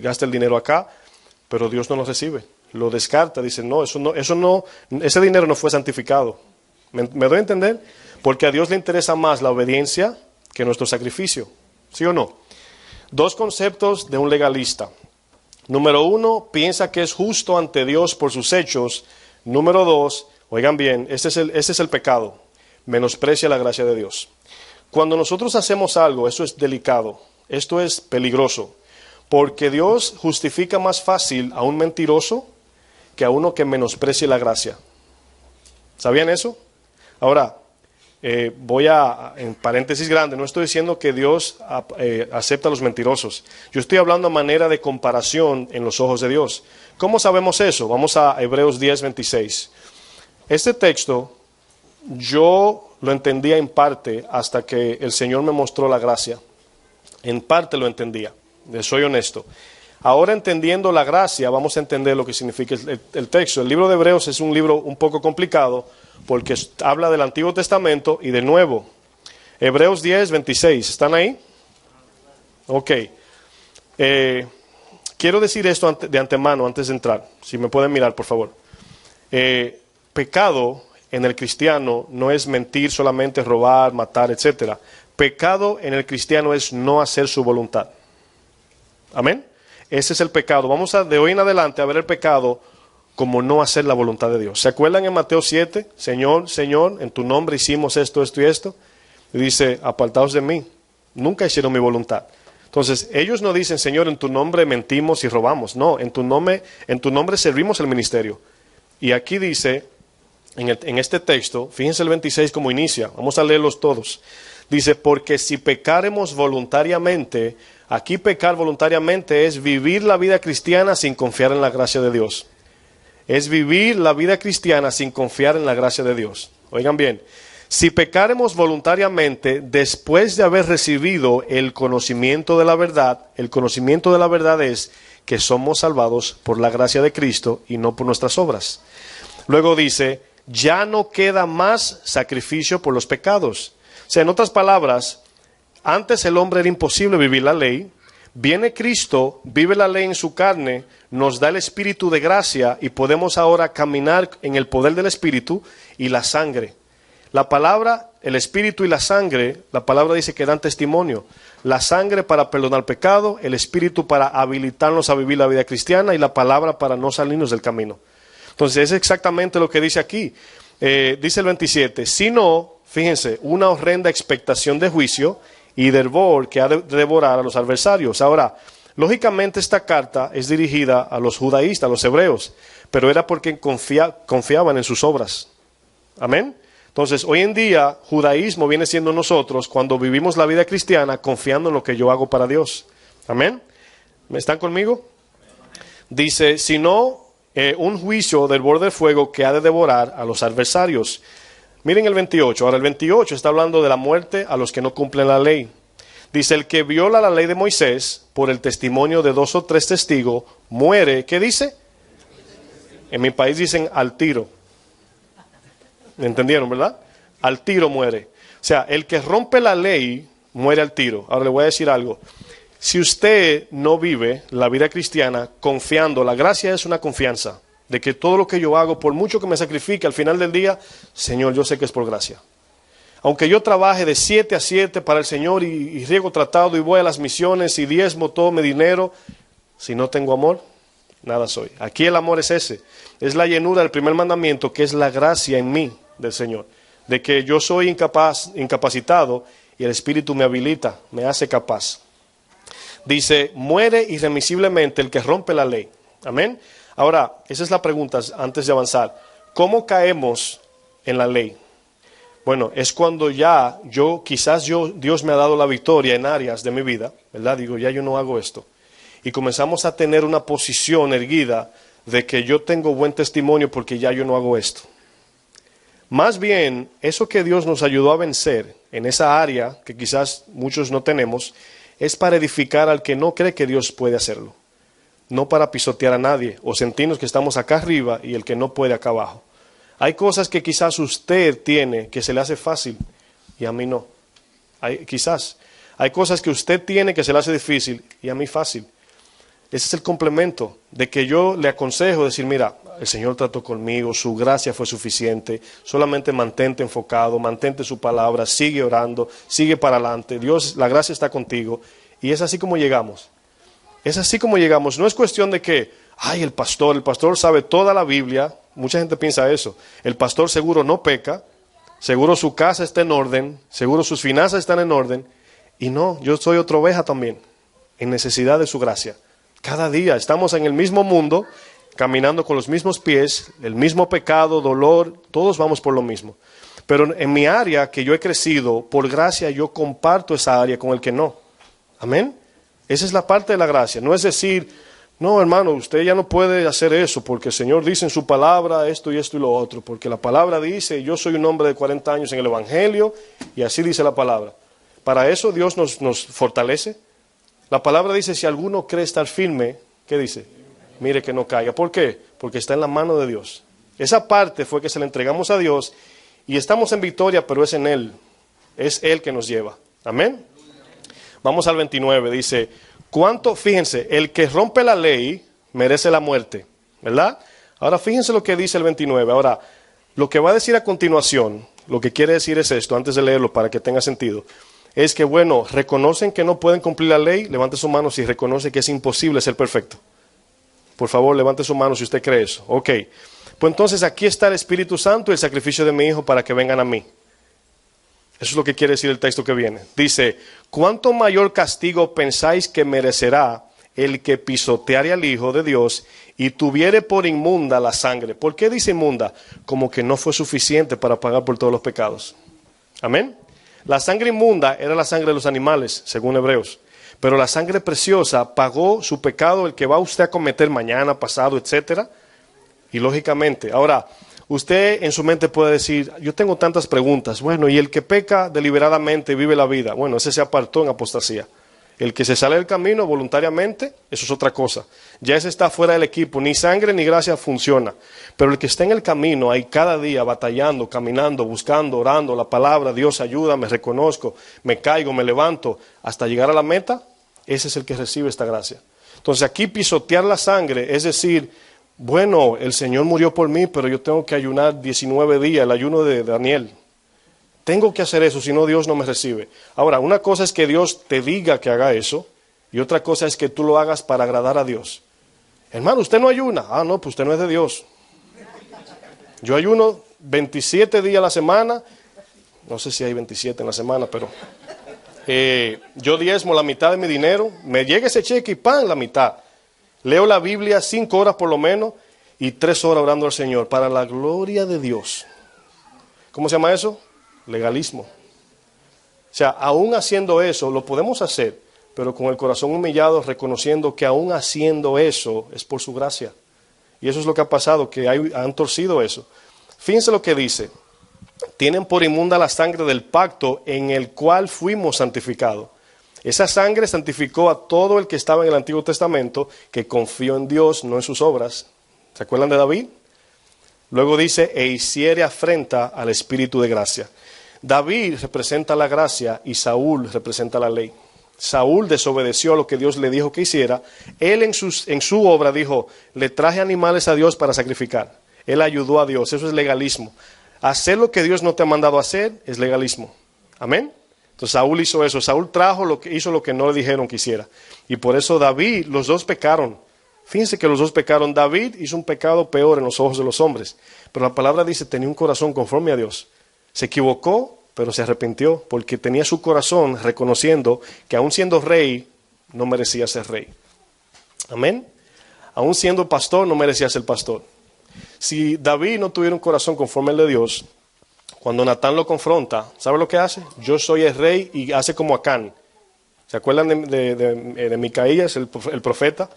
gasta el dinero acá, pero Dios no lo recibe. lo descarta, dice, no, ese dinero no fue santificado. ¿Me doy a entender? Porque a Dios le interesa más la obediencia que nuestro sacrificio. ¿Sí o no? Dos conceptos de un legalista. Número uno, piensa que es justo ante Dios por sus hechos. Número dos, oigan bien, ese es el pecado. Menosprecia la gracia de Dios. Cuando nosotros hacemos algo, eso es delicado, esto es peligroso, porque Dios justifica más fácil a un mentiroso que a uno que menosprecie la gracia. ¿Sabían eso? Ahora, voy en paréntesis grande, no estoy diciendo que Dios acepta a los mentirosos. Yo estoy hablando a manera de comparación en los ojos de Dios. ¿Cómo sabemos eso? Vamos a Hebreos 10:26. Este texto yo lo entendía en parte hasta que el Señor me mostró la gracia. En parte lo entendía, soy honesto. Ahora entendiendo la gracia, vamos a entender lo que significa el texto. El libro de Hebreos es un libro un poco complicado porque habla del Antiguo Testamento y del Nuevo. Hebreos 10:26, ¿están ahí? Ok. Quiero decir esto de antemano antes de entrar, si me pueden mirar por favor. Pecado en el cristiano no es mentir solamente, robar, matar, etc. Pecado en el cristiano es no hacer su voluntad. Amén. Ese es el pecado. Vamos de hoy en adelante a ver el pecado como no hacer la voluntad de Dios. ¿Se acuerdan en Mateo 7? Señor, Señor, en tu nombre hicimos esto, esto y esto. Y dice, apartaos de mí. Nunca hicieron mi voluntad. Entonces, ellos no dicen, Señor, en tu nombre mentimos y robamos. No, en tu nombre servimos el ministerio. Y aquí dice, en este texto, fíjense el 26 como inicia. Vamos a leerlos todos. Dice, porque si pecaremos voluntariamente, aquí pecar voluntariamente es vivir la vida cristiana sin confiar en la gracia de Dios. Es vivir la vida cristiana sin confiar en la gracia de Dios. Oigan bien, si pecaremos voluntariamente después de haber recibido el conocimiento de la verdad, el conocimiento de la verdad es que somos salvados por la gracia de Cristo y no por nuestras obras. Luego dice, ya no queda más sacrificio por los pecados. O sea, en otras palabras, antes el hombre era imposible vivir la ley. Viene Cristo, vive la ley en su carne, nos da el Espíritu de gracia y podemos ahora caminar en el poder del Espíritu y la sangre. La palabra, el Espíritu y la sangre, la palabra dice que dan testimonio. La sangre para perdonar pecado, el Espíritu para habilitarnos a vivir la vida cristiana y la palabra para no salirnos del camino. Entonces es exactamente lo que dice aquí. Dice el 27, si no, fíjense, una horrenda expectación de juicio y de hervor que ha de devorar a los adversarios. Ahora, lógicamente esta carta es dirigida a los judaístas, a los hebreos, pero era porque confiaban en sus obras. Amén. Entonces, hoy en día, judaísmo viene siendo nosotros cuando vivimos la vida cristiana confiando en lo que yo hago para Dios. Amén. ¿Me están conmigo? Dice, si no, un juicio del borde de fuego que ha de devorar a los adversarios. Miren el 28. Ahora el 28 está hablando de la muerte a los que no cumplen la ley. Dice, el que viola la ley de Moisés por el testimonio de 2 o 3 testigos, muere. ¿Qué dice? En mi país dicen al tiro. ¿Me entendieron, verdad? Al tiro muere. O sea, el que rompe la ley muere al tiro. Ahora le voy a decir algo. Si usted no vive la vida cristiana confiando, la gracia es una confianza de que todo lo que yo hago, por mucho que me sacrifique, al final del día, Señor, yo sé que es por gracia. Aunque yo trabaje de 7 a 7 para el Señor y riego tratado y voy a las misiones y diezmo todo mi dinero, si no tengo amor, nada soy. Aquí el amor es ese. Es la llenura del primer mandamiento, que es la gracia en mí del Señor. De que yo soy incapacitado y el Espíritu me habilita, me hace capaz. Dice, muere irremisiblemente el que rompe la ley. Amén. Ahora, esa es la pregunta antes de avanzar. ¿Cómo caemos en la ley? Bueno, es cuando Dios me ha dado la victoria en áreas de mi vida, ¿verdad? Digo, ya yo no hago esto. Y comenzamos a tener una posición erguida de que yo tengo buen testimonio porque ya yo no hago esto. Más bien, eso que Dios nos ayudó a vencer en esa área que quizás muchos no tenemos, es para edificar al que no cree que Dios puede hacerlo. No para pisotear a nadie o sentirnos que estamos acá arriba y el que no puede acá abajo. Hay cosas que quizás usted tiene que se le hace fácil y a mí no. Hay cosas que usted tiene que se le hace difícil y a mí fácil. Ese es el complemento de que yo le aconsejo decir, mira, el Señor trató conmigo, su gracia fue suficiente, solamente mantente enfocado, mantente su palabra, sigue orando, sigue para adelante, Dios, la gracia está contigo. Y es así como llegamos. Es así como llegamos. No es cuestión de que, ay, el pastor sabe toda la Biblia. Mucha gente piensa eso. El pastor seguro no peca, seguro su casa está en orden, seguro sus finanzas están en orden. Y no, yo soy otra oveja también, en necesidad de su gracia. Cada día estamos en el mismo mundo, caminando con los mismos pies, el mismo pecado, dolor, todos vamos por lo mismo. Pero en mi área que yo he crecido, por gracia yo comparto esa área con el que no. Amén. Esa es la parte de la gracia. No es decir, no hermano, usted ya no puede hacer eso porque el Señor dice en su palabra esto y lo otro. Porque la palabra dice, yo soy un hombre de 40 años en el Evangelio y así dice la palabra. Para eso Dios nos fortalece. La palabra dice, si alguno cree estar firme, ¿qué dice? Mire que no caiga. ¿Por qué? Porque está en la mano de Dios. Esa parte fue que se la entregamos a Dios y estamos en victoria, pero es en Él. Es Él que nos lleva. Amén. Vamos al 29, dice, fíjense, el que rompe la ley merece la muerte, ¿verdad? Ahora fíjense lo que dice el 29. Ahora, lo que va a decir a continuación, lo que quiere decir es esto, antes de leerlo para que tenga sentido. Es que, bueno, reconocen que no pueden cumplir la ley, levante su mano si reconoce que es imposible ser perfecto. Por favor, levante su mano si usted cree eso. Ok, pues entonces aquí está el Espíritu Santo y el sacrificio de mi Hijo para que vengan a mí. Eso es lo que quiere decir el texto que viene. Dice, ¿cuánto mayor castigo pensáis que merecerá el que pisoteare al Hijo de Dios y tuviere por inmunda la sangre? ¿Por qué dice inmunda? Como que no fue suficiente para pagar por todos los pecados. Amén. La sangre inmunda era la sangre de los animales, según Hebreos. Pero la sangre preciosa pagó su pecado, el que va usted a cometer mañana, pasado, etcétera. Y lógicamente, ahora, usted en su mente puede decir, yo tengo tantas preguntas. Bueno, y el que peca deliberadamente vive la vida. Bueno, ese se apartó en apostasía. El que se sale del camino voluntariamente, eso es otra cosa. Ya ese está fuera del equipo. Ni sangre ni gracia funciona. Pero el que está en el camino, ahí cada día batallando, caminando, buscando, orando, la palabra, Dios ayuda, me reconozco, me caigo, me levanto, hasta llegar a la meta, ese es el que recibe esta gracia. Entonces aquí pisotear la sangre, es decir, bueno, el Señor murió por mí, pero yo tengo que ayunar 19 días, el ayuno de Daniel. Tengo que hacer eso, si no Dios no me recibe. Ahora, una cosa es que Dios te diga que haga eso, y otra cosa es que tú lo hagas para agradar a Dios. Hermano, ¿usted no ayuna? Ah, no, pues usted no es de Dios. Yo ayuno 27 días a la semana, no sé si hay 27 en la semana, pero yo diezmo la mitad de mi dinero, me llega ese cheque y ¡pam! La mitad. Leo la Biblia 5 horas por lo menos y 3 horas orando al Señor, para la gloria de Dios. ¿Cómo se llama eso? Legalismo. O sea, aún haciendo eso, lo podemos hacer, pero con el corazón humillado, reconociendo que aún haciendo eso es por su gracia. Y eso es lo que ha pasado, que han torcido eso. Fíjense lo que dice. Tienen por inmunda la sangre del pacto en el cual fuimos santificados. Esa sangre santificó a todo el que estaba en el Antiguo Testamento, que confió en Dios, no en sus obras. ¿Se acuerdan de David? Luego dice, e hiciere afrenta al Espíritu de gracia. David representa la gracia y Saúl representa la ley. Saúl desobedeció a lo que Dios le dijo que hiciera. Él en su obra dijo, le traje animales a Dios para sacrificar. Él ayudó a Dios, eso es legalismo. Hacer lo que Dios no te ha mandado a hacer es legalismo. Amén. Entonces Saúl hizo eso. Saúl hizo lo que no le dijeron que hiciera. Y por eso David, los dos pecaron. Fíjense que los dos pecaron. David hizo un pecado peor en los ojos de los hombres. Pero la palabra dice, tenía un corazón conforme a Dios. Se equivocó, pero se arrepintió, porque tenía su corazón reconociendo que aún siendo rey, no merecía ser rey. Amén. Aún siendo pastor, no merecía ser pastor. Si David no tuviera un corazón conforme al de Dios, cuando Natán lo confronta, ¿sabe lo que hace? Yo soy el rey, y hace como Acán. ¿Se acuerdan de Micaías, el profeta?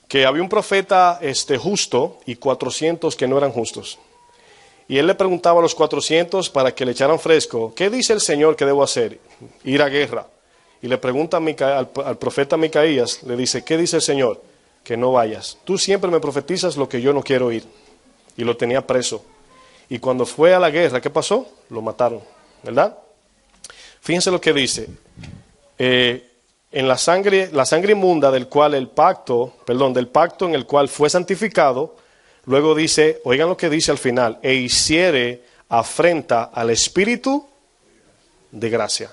Que había un profeta justo y 400 que no eran justos. Y él le preguntaba a los 400 para que le echaran fresco, ¿qué dice el Señor que debo hacer? Ir a guerra. Y le pregunta al profeta Micaías, le dice, ¿qué dice el Señor? Que no vayas. Tú siempre me profetizas lo que yo no quiero oír. Y lo tenía preso. Y cuando fue a la guerra, ¿qué pasó? Lo mataron, ¿verdad? Fíjense lo que dice. en la sangre inmunda del pacto en el cual fue santificado. Luego dice, oigan lo que dice al final, e hiciere afrenta al Espíritu de gracia.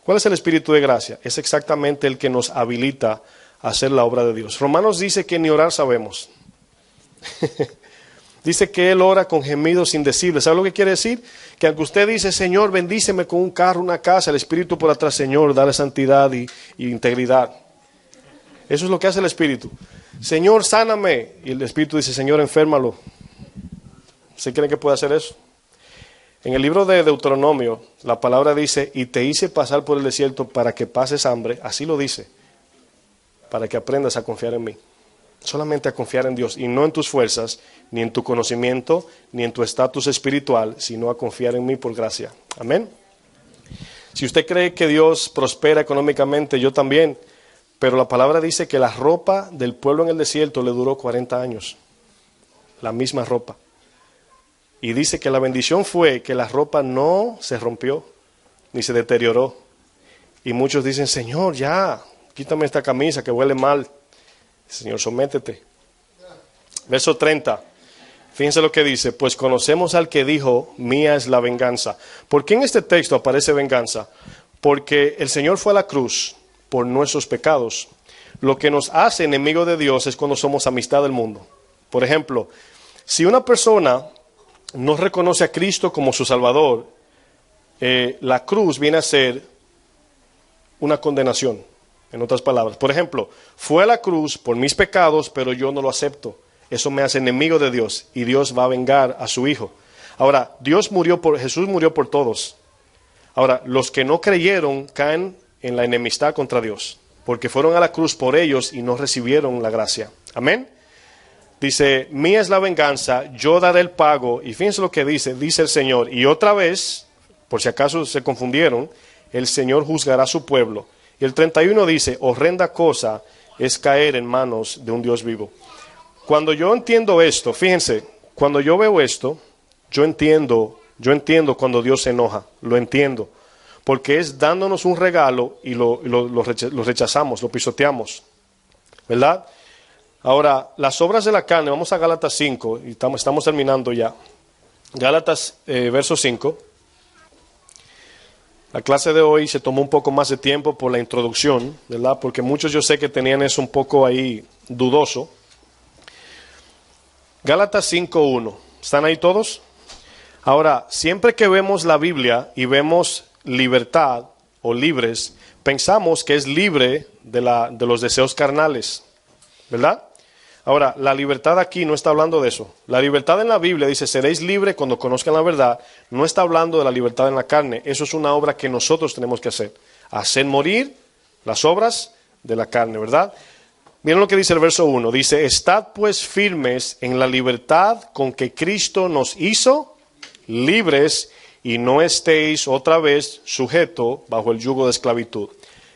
¿Cuál es el Espíritu de gracia? Es exactamente el que nos habilita a hacer la obra de Dios. Romanos dice que ni orar sabemos. Dice que Él ora con gemidos indecibles. ¿Sabe lo que quiere decir? Que aunque usted dice, Señor, bendíceme con un carro, una casa, el Espíritu por atrás, Señor, dale santidad y integridad. Eso es lo que hace el Espíritu. Señor, sáname. Y el Espíritu dice, Señor, enférmalo. ¿Se cree que puede hacer eso? En el libro de Deuteronomio, la palabra dice, y te hice pasar por el desierto para que pases hambre. Así lo dice, para que aprendas a confiar en mí. Solamente a confiar en Dios y no en tus fuerzas, ni en tu conocimiento, ni en tu estatus espiritual, sino a confiar en mí por gracia. Amén. Si usted cree que Dios prospera económicamente, yo también, pero la palabra dice que la ropa del pueblo en el desierto le duró 40 años. La misma ropa. Y dice que la bendición fue que la ropa no se rompió, ni se deterioró. Y muchos dicen, Señor, ya, quítame esta camisa que huele mal. Señor, sométete. Verso 30. Fíjense lo que dice. Pues conocemos al que dijo, mía es la venganza. ¿Por qué en este texto aparece venganza? Porque el Señor fue a la cruz por nuestros pecados. Lo que nos hace enemigo de Dios es cuando somos amistad del mundo. Por ejemplo, si una persona no reconoce a Cristo como su Salvador, la cruz viene a ser una condenación. En otras palabras, por ejemplo, fue a la cruz por mis pecados, pero yo no lo acepto. Eso me hace enemigo de Dios y Dios va a vengar a su Hijo. Ahora, Jesús murió por todos. Ahora, los que no creyeron caen en la enemistad contra Dios, porque fueron a la cruz por ellos y no recibieron la gracia. Amén. Dice, mía es la venganza, yo daré el pago. Y fíjense lo que dice el Señor. Y otra vez, por si acaso se confundieron, el Señor juzgará a su pueblo. Y el 31 dice, horrenda cosa es caer en manos de un Dios vivo. Cuando yo entiendo esto, fíjense, cuando yo veo esto, yo entiendo cuando Dios se enoja, lo entiendo. Porque es dándonos un regalo y lo rechazamos, lo pisoteamos. ¿Verdad? Ahora, las obras de la carne, vamos a Gálatas 5, y estamos terminando ya. Gálatas, verso 5. La clase de hoy se tomó un poco más de tiempo por la introducción, ¿verdad? Porque muchos yo sé que tenían eso un poco ahí dudoso. Gálatas 5:1. ¿Están ahí todos? Ahora, siempre que vemos la Biblia y vemos libertad o libres, pensamos que es libre de los deseos carnales, ¿verdad? Ahora, la libertad aquí no está hablando de eso. La libertad en la Biblia dice, seréis libres cuando conozcan la verdad. No está hablando de la libertad en la carne. Eso es una obra que nosotros tenemos que hacer. Hacer morir las obras de la carne, ¿verdad? Miren lo que dice el verso 1. Dice, estad pues firmes en la libertad con que Cristo nos hizo libres y no estéis otra vez sujetos bajo el yugo de esclavitud.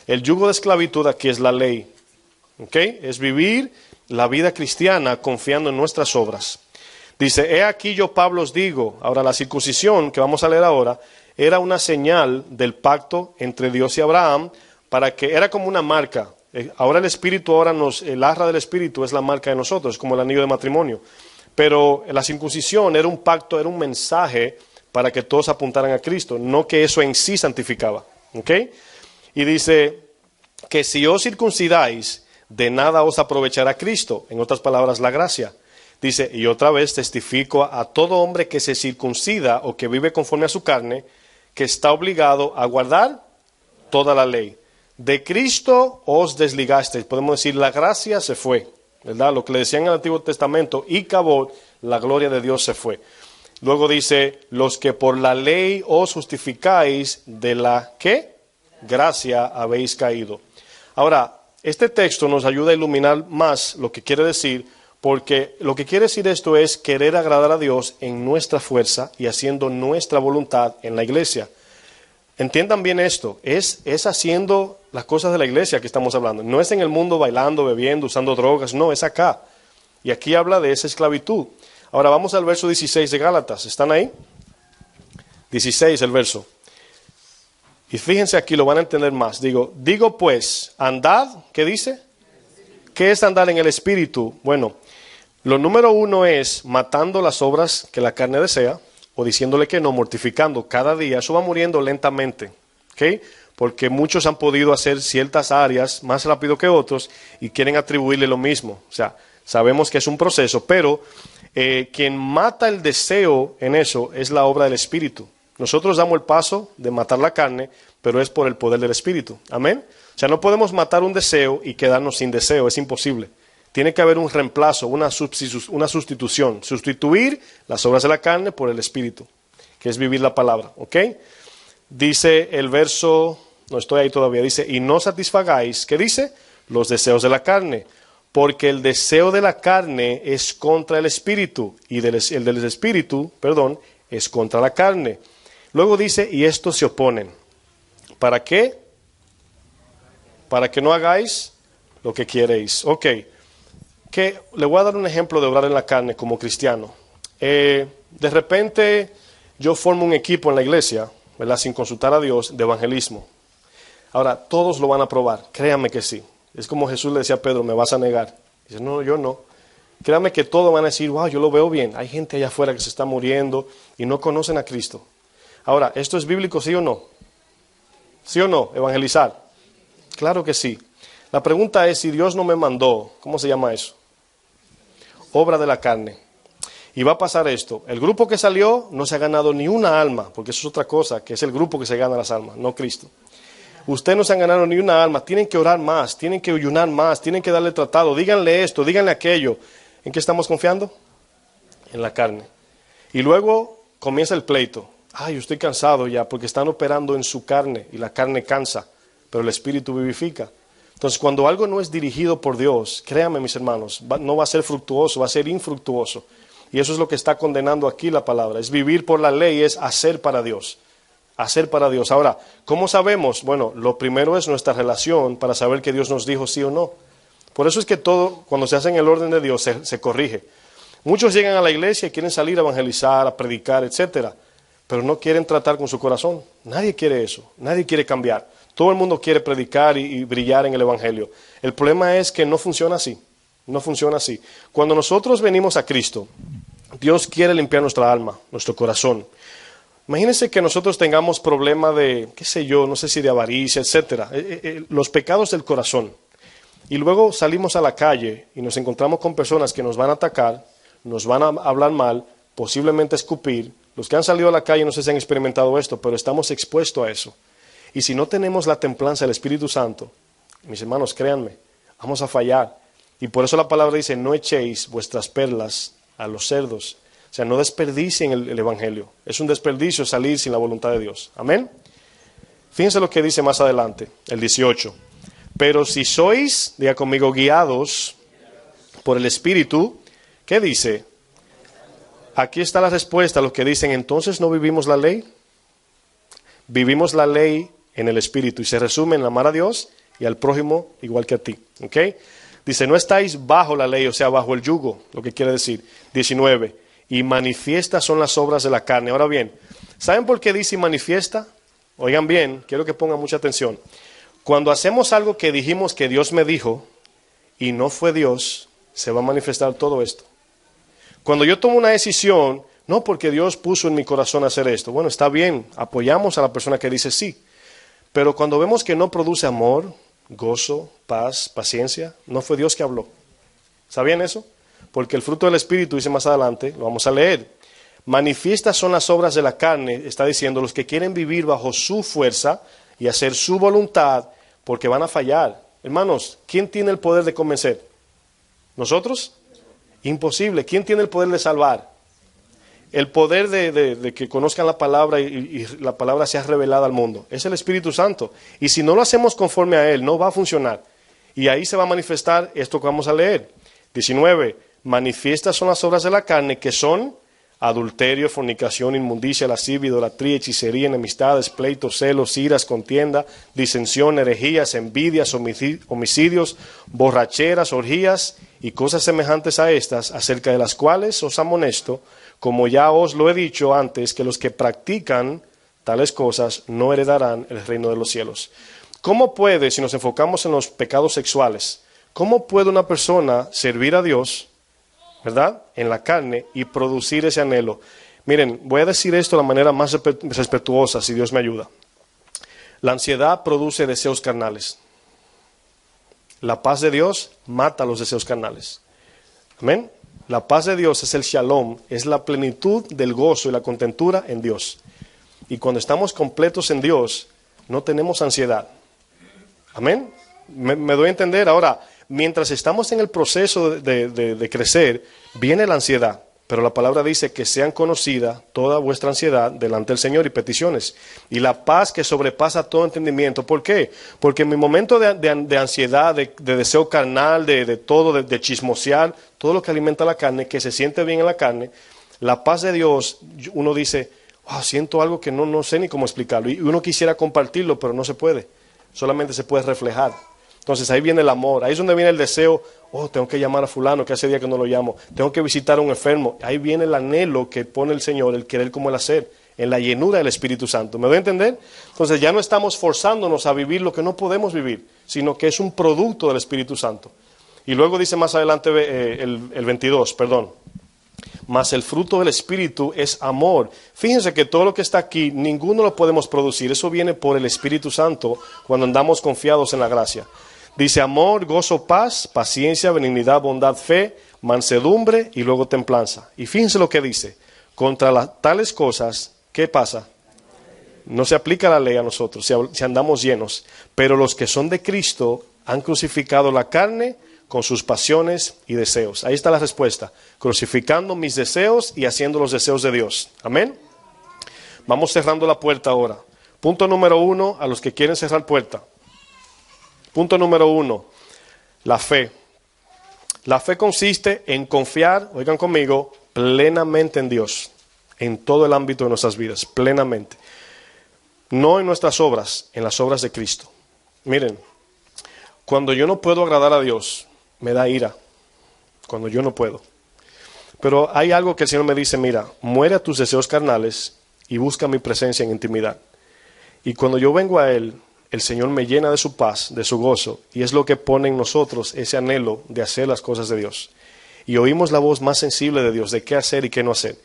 El yugo de esclavitud aquí es la ley. ¿Ok? Es vivir la vida cristiana confiando en nuestras obras. Dice, he aquí yo Pablo os digo. Ahora la circuncisión que vamos a leer ahora era una señal del pacto entre Dios y Abraham, para que era como una marca. Ahora el Espíritu, el arra del Espíritu es la marca de nosotros, es como el anillo de matrimonio. Pero la circuncisión era un pacto, era un mensaje para que todos apuntaran a Cristo, no que eso en sí santificaba. ¿Ok? Y dice que si os circuncidáis, de nada os aprovechará Cristo. En otras palabras, la gracia. Dice, y otra vez testifico a todo hombre que se circuncida o que vive conforme a su carne, que está obligado a guardar toda la ley. De Cristo os desligasteis. Podemos decir, la gracia se fue, ¿verdad? Lo que le decían en el Antiguo Testamento, y cabot, la gloria de Dios se fue. Luego dice, los que por la ley os justificáis, de la ¿qué? Gracia habéis caído. Ahora, este texto nos ayuda a iluminar más lo que quiere decir, porque lo que quiere decir esto es querer agradar a Dios en nuestra fuerza y haciendo nuestra voluntad en la iglesia. Entiendan bien esto, es haciendo las cosas de la iglesia que estamos hablando. No es en el mundo bailando, bebiendo, usando drogas, no, es acá. Y aquí habla de esa esclavitud. Ahora vamos al verso 16 de Gálatas, ¿están ahí? 16 el verso. Y fíjense aquí, lo van a entender más. Digo pues, andad, ¿qué dice? ¿Qué es andar en el Espíritu? Bueno, lo número uno es matando las obras que la carne desea, o diciéndole que no, mortificando cada día. Eso va muriendo lentamente, ¿ok? Porque muchos han podido hacer ciertas áreas más rápido que otros y quieren atribuirle lo mismo. O sea, sabemos que es un proceso, pero quien mata el deseo en eso es la obra del Espíritu. Nosotros damos el paso de matar la carne, pero es por el poder del Espíritu. Amén. O sea, no podemos matar un deseo y quedarnos sin deseo, es imposible. Tiene que haber un reemplazo, una sustitución. Sustituir las obras de la carne por el Espíritu, que es vivir la palabra. ¿Ok? Dice el verso, no estoy ahí todavía, dice, y no satisfagáis, ¿qué dice? Los deseos de la carne. Porque el deseo de la carne es contra el Espíritu, y el del Espíritu, es contra la carne. Luego dice, y estos se oponen. ¿Para qué? Para que no hagáis lo que queréis. Ok. Le voy a dar un ejemplo de obrar en la carne como cristiano. De repente yo formo un equipo en la iglesia, ¿verdad? Sin consultar a Dios, de evangelismo. Ahora, todos lo van a probar, créanme que sí. Es como Jesús le decía a Pedro, me vas a negar. Dice, no, yo no. Créanme que todos van a decir, wow, yo lo veo bien. Hay gente allá afuera que se está muriendo y no conocen a Cristo. Ahora, ¿esto es bíblico, sí o no? ¿Sí o no? Evangelizar. Claro que sí. La pregunta es, si Dios no me mandó, ¿cómo se llama eso? Obra de la carne. Y va a pasar esto. El grupo que salió no se ha ganado ni una alma, porque eso es otra cosa, que es el grupo que se gana las almas, no Cristo. Ustedes no se han ganado ni una alma, tienen que orar más, tienen que ayunar más, tienen que darle tratado, díganle esto, díganle aquello. ¿En qué estamos confiando? En la carne. Y luego comienza el pleito. Ay, yo estoy cansado ya, porque están operando en su carne, y la carne cansa, pero el Espíritu vivifica. Entonces, cuando algo no es dirigido por Dios, créanme mis hermanos, no va a ser fructuoso, va a ser infructuoso. Y eso es lo que está condenando aquí la palabra. Es vivir por la ley, es hacer para Dios. Hacer para Dios. Ahora, ¿cómo sabemos? Bueno, lo primero es nuestra relación para saber que Dios nos dijo sí o no. Por eso es que todo, cuando se hace en el orden de Dios, se corrige. Muchos llegan a la iglesia y quieren salir a evangelizar, a predicar, etcétera, pero no quieren tratar con su corazón. Nadie quiere eso, nadie quiere cambiar. Todo el mundo quiere predicar y brillar en el evangelio. El problema es que no funciona así. No funciona así. Cuando nosotros venimos a Cristo, Dios quiere limpiar nuestra alma, nuestro corazón. Imagínense que nosotros tengamos problema de, qué sé yo, no sé si de avaricia, etcétera, los pecados del corazón. Y luego salimos a la calle y nos encontramos con personas que nos van a atacar, nos van a hablar mal, posiblemente escupir. Los que han salido a la calle no sé si han experimentado esto, pero estamos expuestos a eso. Y si no tenemos la templanza del Espíritu Santo, mis hermanos, créanme, vamos a fallar. Y por eso la palabra dice, no echéis vuestras perlas a los cerdos. O sea, no desperdicien el Evangelio. Es un desperdicio salir sin la voluntad de Dios. Amén. Fíjense lo que dice más adelante, el 18. Pero si sois, diga conmigo, guiados por el Espíritu, ¿qué dice? Aquí está la respuesta a los que dicen, entonces no vivimos la ley. Vivimos la ley en el Espíritu y se resume en amar a Dios y al prójimo igual que a ti. ¿Ok? Dice, no estáis bajo la ley, o sea, bajo el yugo, lo que quiere decir. 19. Y manifiestas son las obras de la carne. Ahora bien, ¿saben por qué dice manifiesta? Oigan bien, quiero que pongan mucha atención. Cuando hacemos algo que dijimos que Dios me dijo y no fue Dios, se va a manifestar todo esto. Cuando yo tomo una decisión, no porque Dios puso en mi corazón hacer esto. Bueno, está bien, apoyamos a la persona que dice sí. Pero cuando vemos que no produce amor, gozo, paz, paciencia, no fue Dios que habló. ¿Sabían eso? Porque el fruto del Espíritu, dice más adelante, lo vamos a leer. Manifiestas son las obras de la carne, está diciendo, los que quieren vivir bajo su fuerza y hacer su voluntad, porque van a fallar. Hermanos, ¿quién tiene el poder de convencer? ¿Nosotros? Imposible. ¿Quién tiene el poder de salvar? El poder de que conozcan la palabra y la palabra sea revelada al mundo. Es el Espíritu Santo. Y si no lo hacemos conforme a Él, no va a funcionar. Y ahí se va a manifestar esto que vamos a leer. 19. Manifiestas son las obras de la carne, que son adulterio, fornicación, inmundicia, lascivia, idolatría, hechicería, enemistades, pleitos, celos, iras, contienda, disensión, herejías, envidias, homicidios, borracheras, orgías y cosas semejantes a estas, acerca de las cuales os amonesto, como ya os lo he dicho antes, que los que practican tales cosas no heredarán el reino de los cielos. ¿Cómo puede, si nos enfocamos en los pecados sexuales, cómo puede una persona servir a Dios, ¿verdad?, en la carne y producir ese anhelo? Miren, voy a decir esto de la manera más respetuosa, si Dios me ayuda. La ansiedad produce deseos carnales. La paz de Dios mata los deseos carnales. Amén. La paz de Dios es el shalom, es la plenitud del gozo y la contentura en Dios. Y cuando estamos completos en Dios, no tenemos ansiedad. Amén. ¿Me doy a entender? Ahora, mientras estamos en el proceso de crecer, viene la ansiedad. Pero la palabra dice que sean conocida toda vuestra ansiedad delante del Señor y peticiones. Y la paz que sobrepasa todo entendimiento. ¿Por qué? Porque en mi momento de ansiedad, de deseo carnal, de todo, de chismosear, todo lo que alimenta la carne, que se siente bien en la carne, la paz de Dios, uno dice, wow, siento algo que no sé ni cómo explicarlo. Y uno quisiera compartirlo, pero no se puede. Solamente se puede reflejar. Entonces ahí viene el amor, ahí es donde viene el deseo, tengo que llamar a fulano, que hace día que no lo llamo, tengo que visitar a un enfermo. Ahí viene el anhelo que pone el Señor, el querer como el hacer, en la llenura del Espíritu Santo. ¿Me doy a entender? Entonces ya no estamos forzándonos a vivir lo que no podemos vivir, sino que es un producto del Espíritu Santo. Y luego dice más adelante el 22, perdón. Mas el fruto del Espíritu es amor. Fíjense que todo lo que está aquí, ninguno lo podemos producir. Eso viene por el Espíritu Santo cuando andamos confiados en la gracia. Dice amor, gozo, paz, paciencia, benignidad, bondad, fe, mansedumbre y luego templanza. Y fíjense lo que dice. Contra tales cosas, ¿qué pasa? No se aplica la ley a nosotros si andamos llenos. Pero los que son de Cristo han crucificado la carne con sus pasiones y deseos. Ahí está la respuesta. Crucificando mis deseos y haciendo los deseos de Dios. Amén. Vamos cerrando la puerta ahora. Punto número 1, a los que quieren cerrar puerta. Punto número 1, la fe. La fe consiste en confiar, oigan conmigo, plenamente en Dios, en todo el ámbito de nuestras vidas, plenamente. No en nuestras obras, en las obras de Cristo. Miren, cuando yo no puedo agradar a Dios, me da ira, cuando yo no puedo. Pero hay algo que el Señor me dice, mira, muere a tus deseos carnales y busca mi presencia en intimidad. Y cuando yo vengo a Él, el Señor me llena de su paz, de su gozo, y es lo que pone en nosotros ese anhelo de hacer las cosas de Dios. Y oímos la voz más sensible de Dios, de qué hacer y qué no hacer.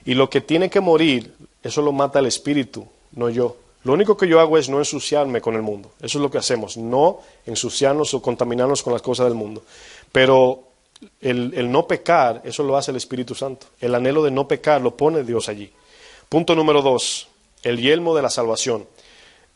Y lo que tiene que morir, eso lo mata el Espíritu, no yo. Lo único que yo hago es no ensuciarme con el mundo. Eso es lo que hacemos, no ensuciarnos o contaminarnos con las cosas del mundo. Pero el no pecar, eso lo hace el Espíritu Santo. El anhelo de no pecar lo pone Dios allí. Punto número 2, el yelmo de la salvación.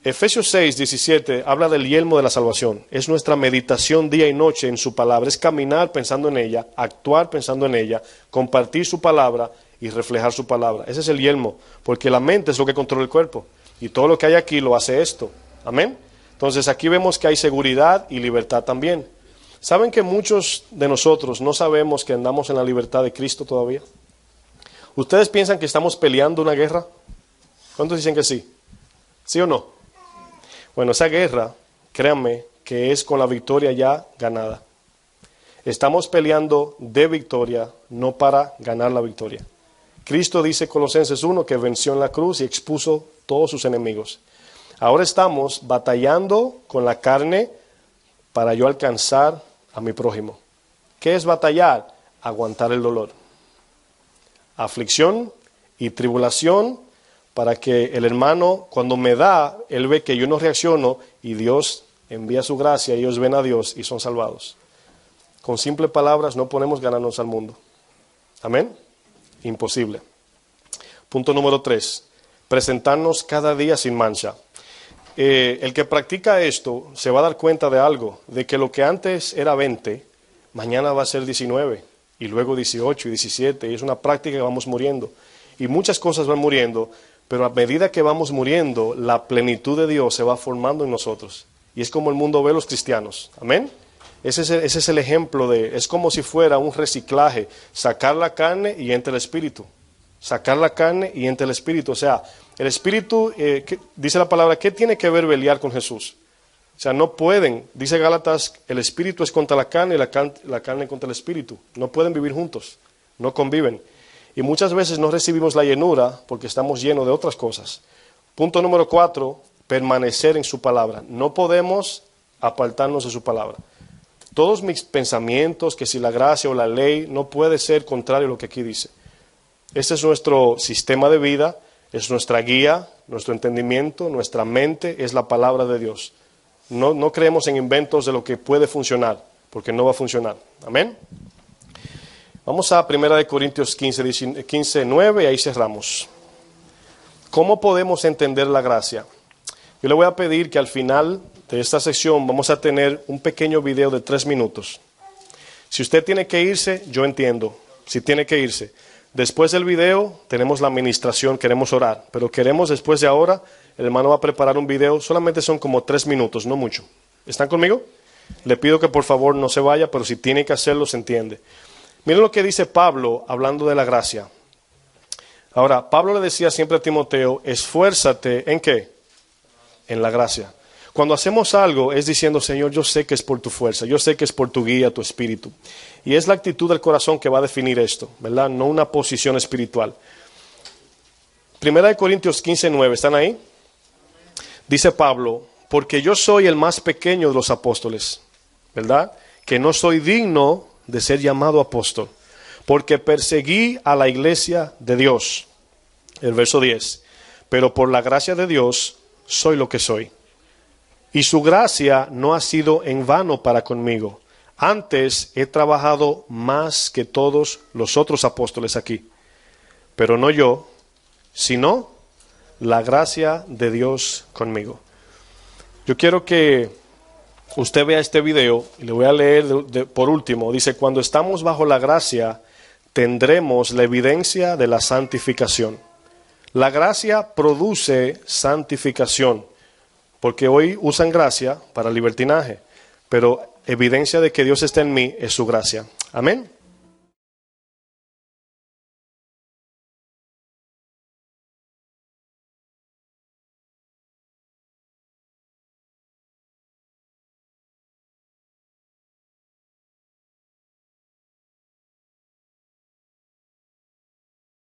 Efesios 6, 17 habla del yelmo de la salvación. Es nuestra meditación día y noche en su palabra. Es caminar pensando en ella, actuar pensando en ella, compartir su palabra y reflejar su palabra. Ese es el yelmo, porque la mente es lo que controla el cuerpo. Y todo lo que hay aquí lo hace esto. Amén. Entonces aquí vemos que hay seguridad y libertad también. ¿Saben que muchos de nosotros no sabemos que andamos en la libertad de Cristo todavía? ¿Ustedes piensan que estamos peleando una guerra? ¿Cuántos dicen que sí? ¿Sí o no? Bueno, esa guerra, créanme, que es con la victoria ya ganada. Estamos peleando de victoria, no para ganar la victoria. Cristo dice Colosenses 1 que venció en la cruz y expuso todos sus enemigos. Ahora estamos batallando con la carne para yo alcanzar a mi prójimo. ¿Qué es batallar? Aguantar el dolor. Aflicción y tribulación para que el hermano, cuando me da, él ve que yo no reacciono y Dios envía su gracia, ellos ven a Dios y son salvados. Con simples palabras no podemos ganarnos al mundo. ¿Amén? Imposible. Punto número 3. Presentarnos cada día sin mancha. El que practica esto se va a dar cuenta de algo, de que lo que antes era 20, mañana va a ser 19, y luego 18 y 17, y es una práctica que vamos muriendo. Y muchas cosas van muriendo, pero a medida que vamos muriendo, la plenitud de Dios se va formando en nosotros. Y es como el mundo ve a los cristianos. ¿Amén? Ese es el ejemplo es como si fuera un reciclaje. Sacar la carne y entra el espíritu. Sacar la carne y entra el espíritu. O sea, el espíritu, dice la palabra, ¿qué tiene que ver Beliar con Jesús? O sea, no pueden, dice Gálatas, el espíritu es contra la carne y la carne contra el espíritu. No pueden vivir juntos, no conviven. Y muchas veces no recibimos la llenura porque estamos llenos de otras cosas. Punto número 4, permanecer en su palabra. No podemos apartarnos de su palabra. Todos mis pensamientos, que si la gracia o la ley, no puede ser contrario a lo que aquí dice. Este es nuestro sistema de vida, es nuestra guía, nuestro entendimiento, nuestra mente, es la palabra de Dios. No creemos en inventos de lo que puede funcionar, porque no va a funcionar. Amén. Vamos a 1 Corintios 15, 9 y ahí cerramos. ¿Cómo podemos entender la gracia? Yo le voy a pedir que al final de esta sección vamos a tener un pequeño video de 3 minutos. Si usted tiene que irse, yo entiendo. Si tiene que irse. Después del video tenemos la administración, queremos orar. Pero queremos después de ahora, el hermano va a preparar un video. Solamente son como 3 minutos, no mucho. ¿Están conmigo? Le pido que por favor no se vaya, pero si tiene que hacerlo, se entiende. Miren lo que dice Pablo hablando de la gracia. Ahora, Pablo le decía siempre a Timoteo, esfuérzate ¿en qué? En la gracia. Cuando hacemos algo es diciendo, Señor, yo sé que es por tu fuerza, yo sé que es por tu guía, tu espíritu. Y es la actitud del corazón que va a definir esto, ¿verdad? No una posición espiritual. 1 Corintios 15, 9, ¿están ahí? Dice Pablo, porque yo soy el más pequeño de los apóstoles, ¿verdad? Que no soy digno de ser llamado apóstol, porque perseguí a la iglesia de Dios. El verso 10, pero por la gracia de Dios soy lo que soy. Y su gracia no ha sido en vano para conmigo. Antes he trabajado más que todos los otros apóstoles aquí. Pero no yo, sino la gracia de Dios conmigo. Yo quiero que usted vea este video y le voy a leer por último. Dice, cuando estamos bajo la gracia, tendremos la evidencia de la santificación. La gracia produce santificación, porque hoy usan gracia para libertinaje, pero evidencia de que Dios está en mí es su gracia. Amén.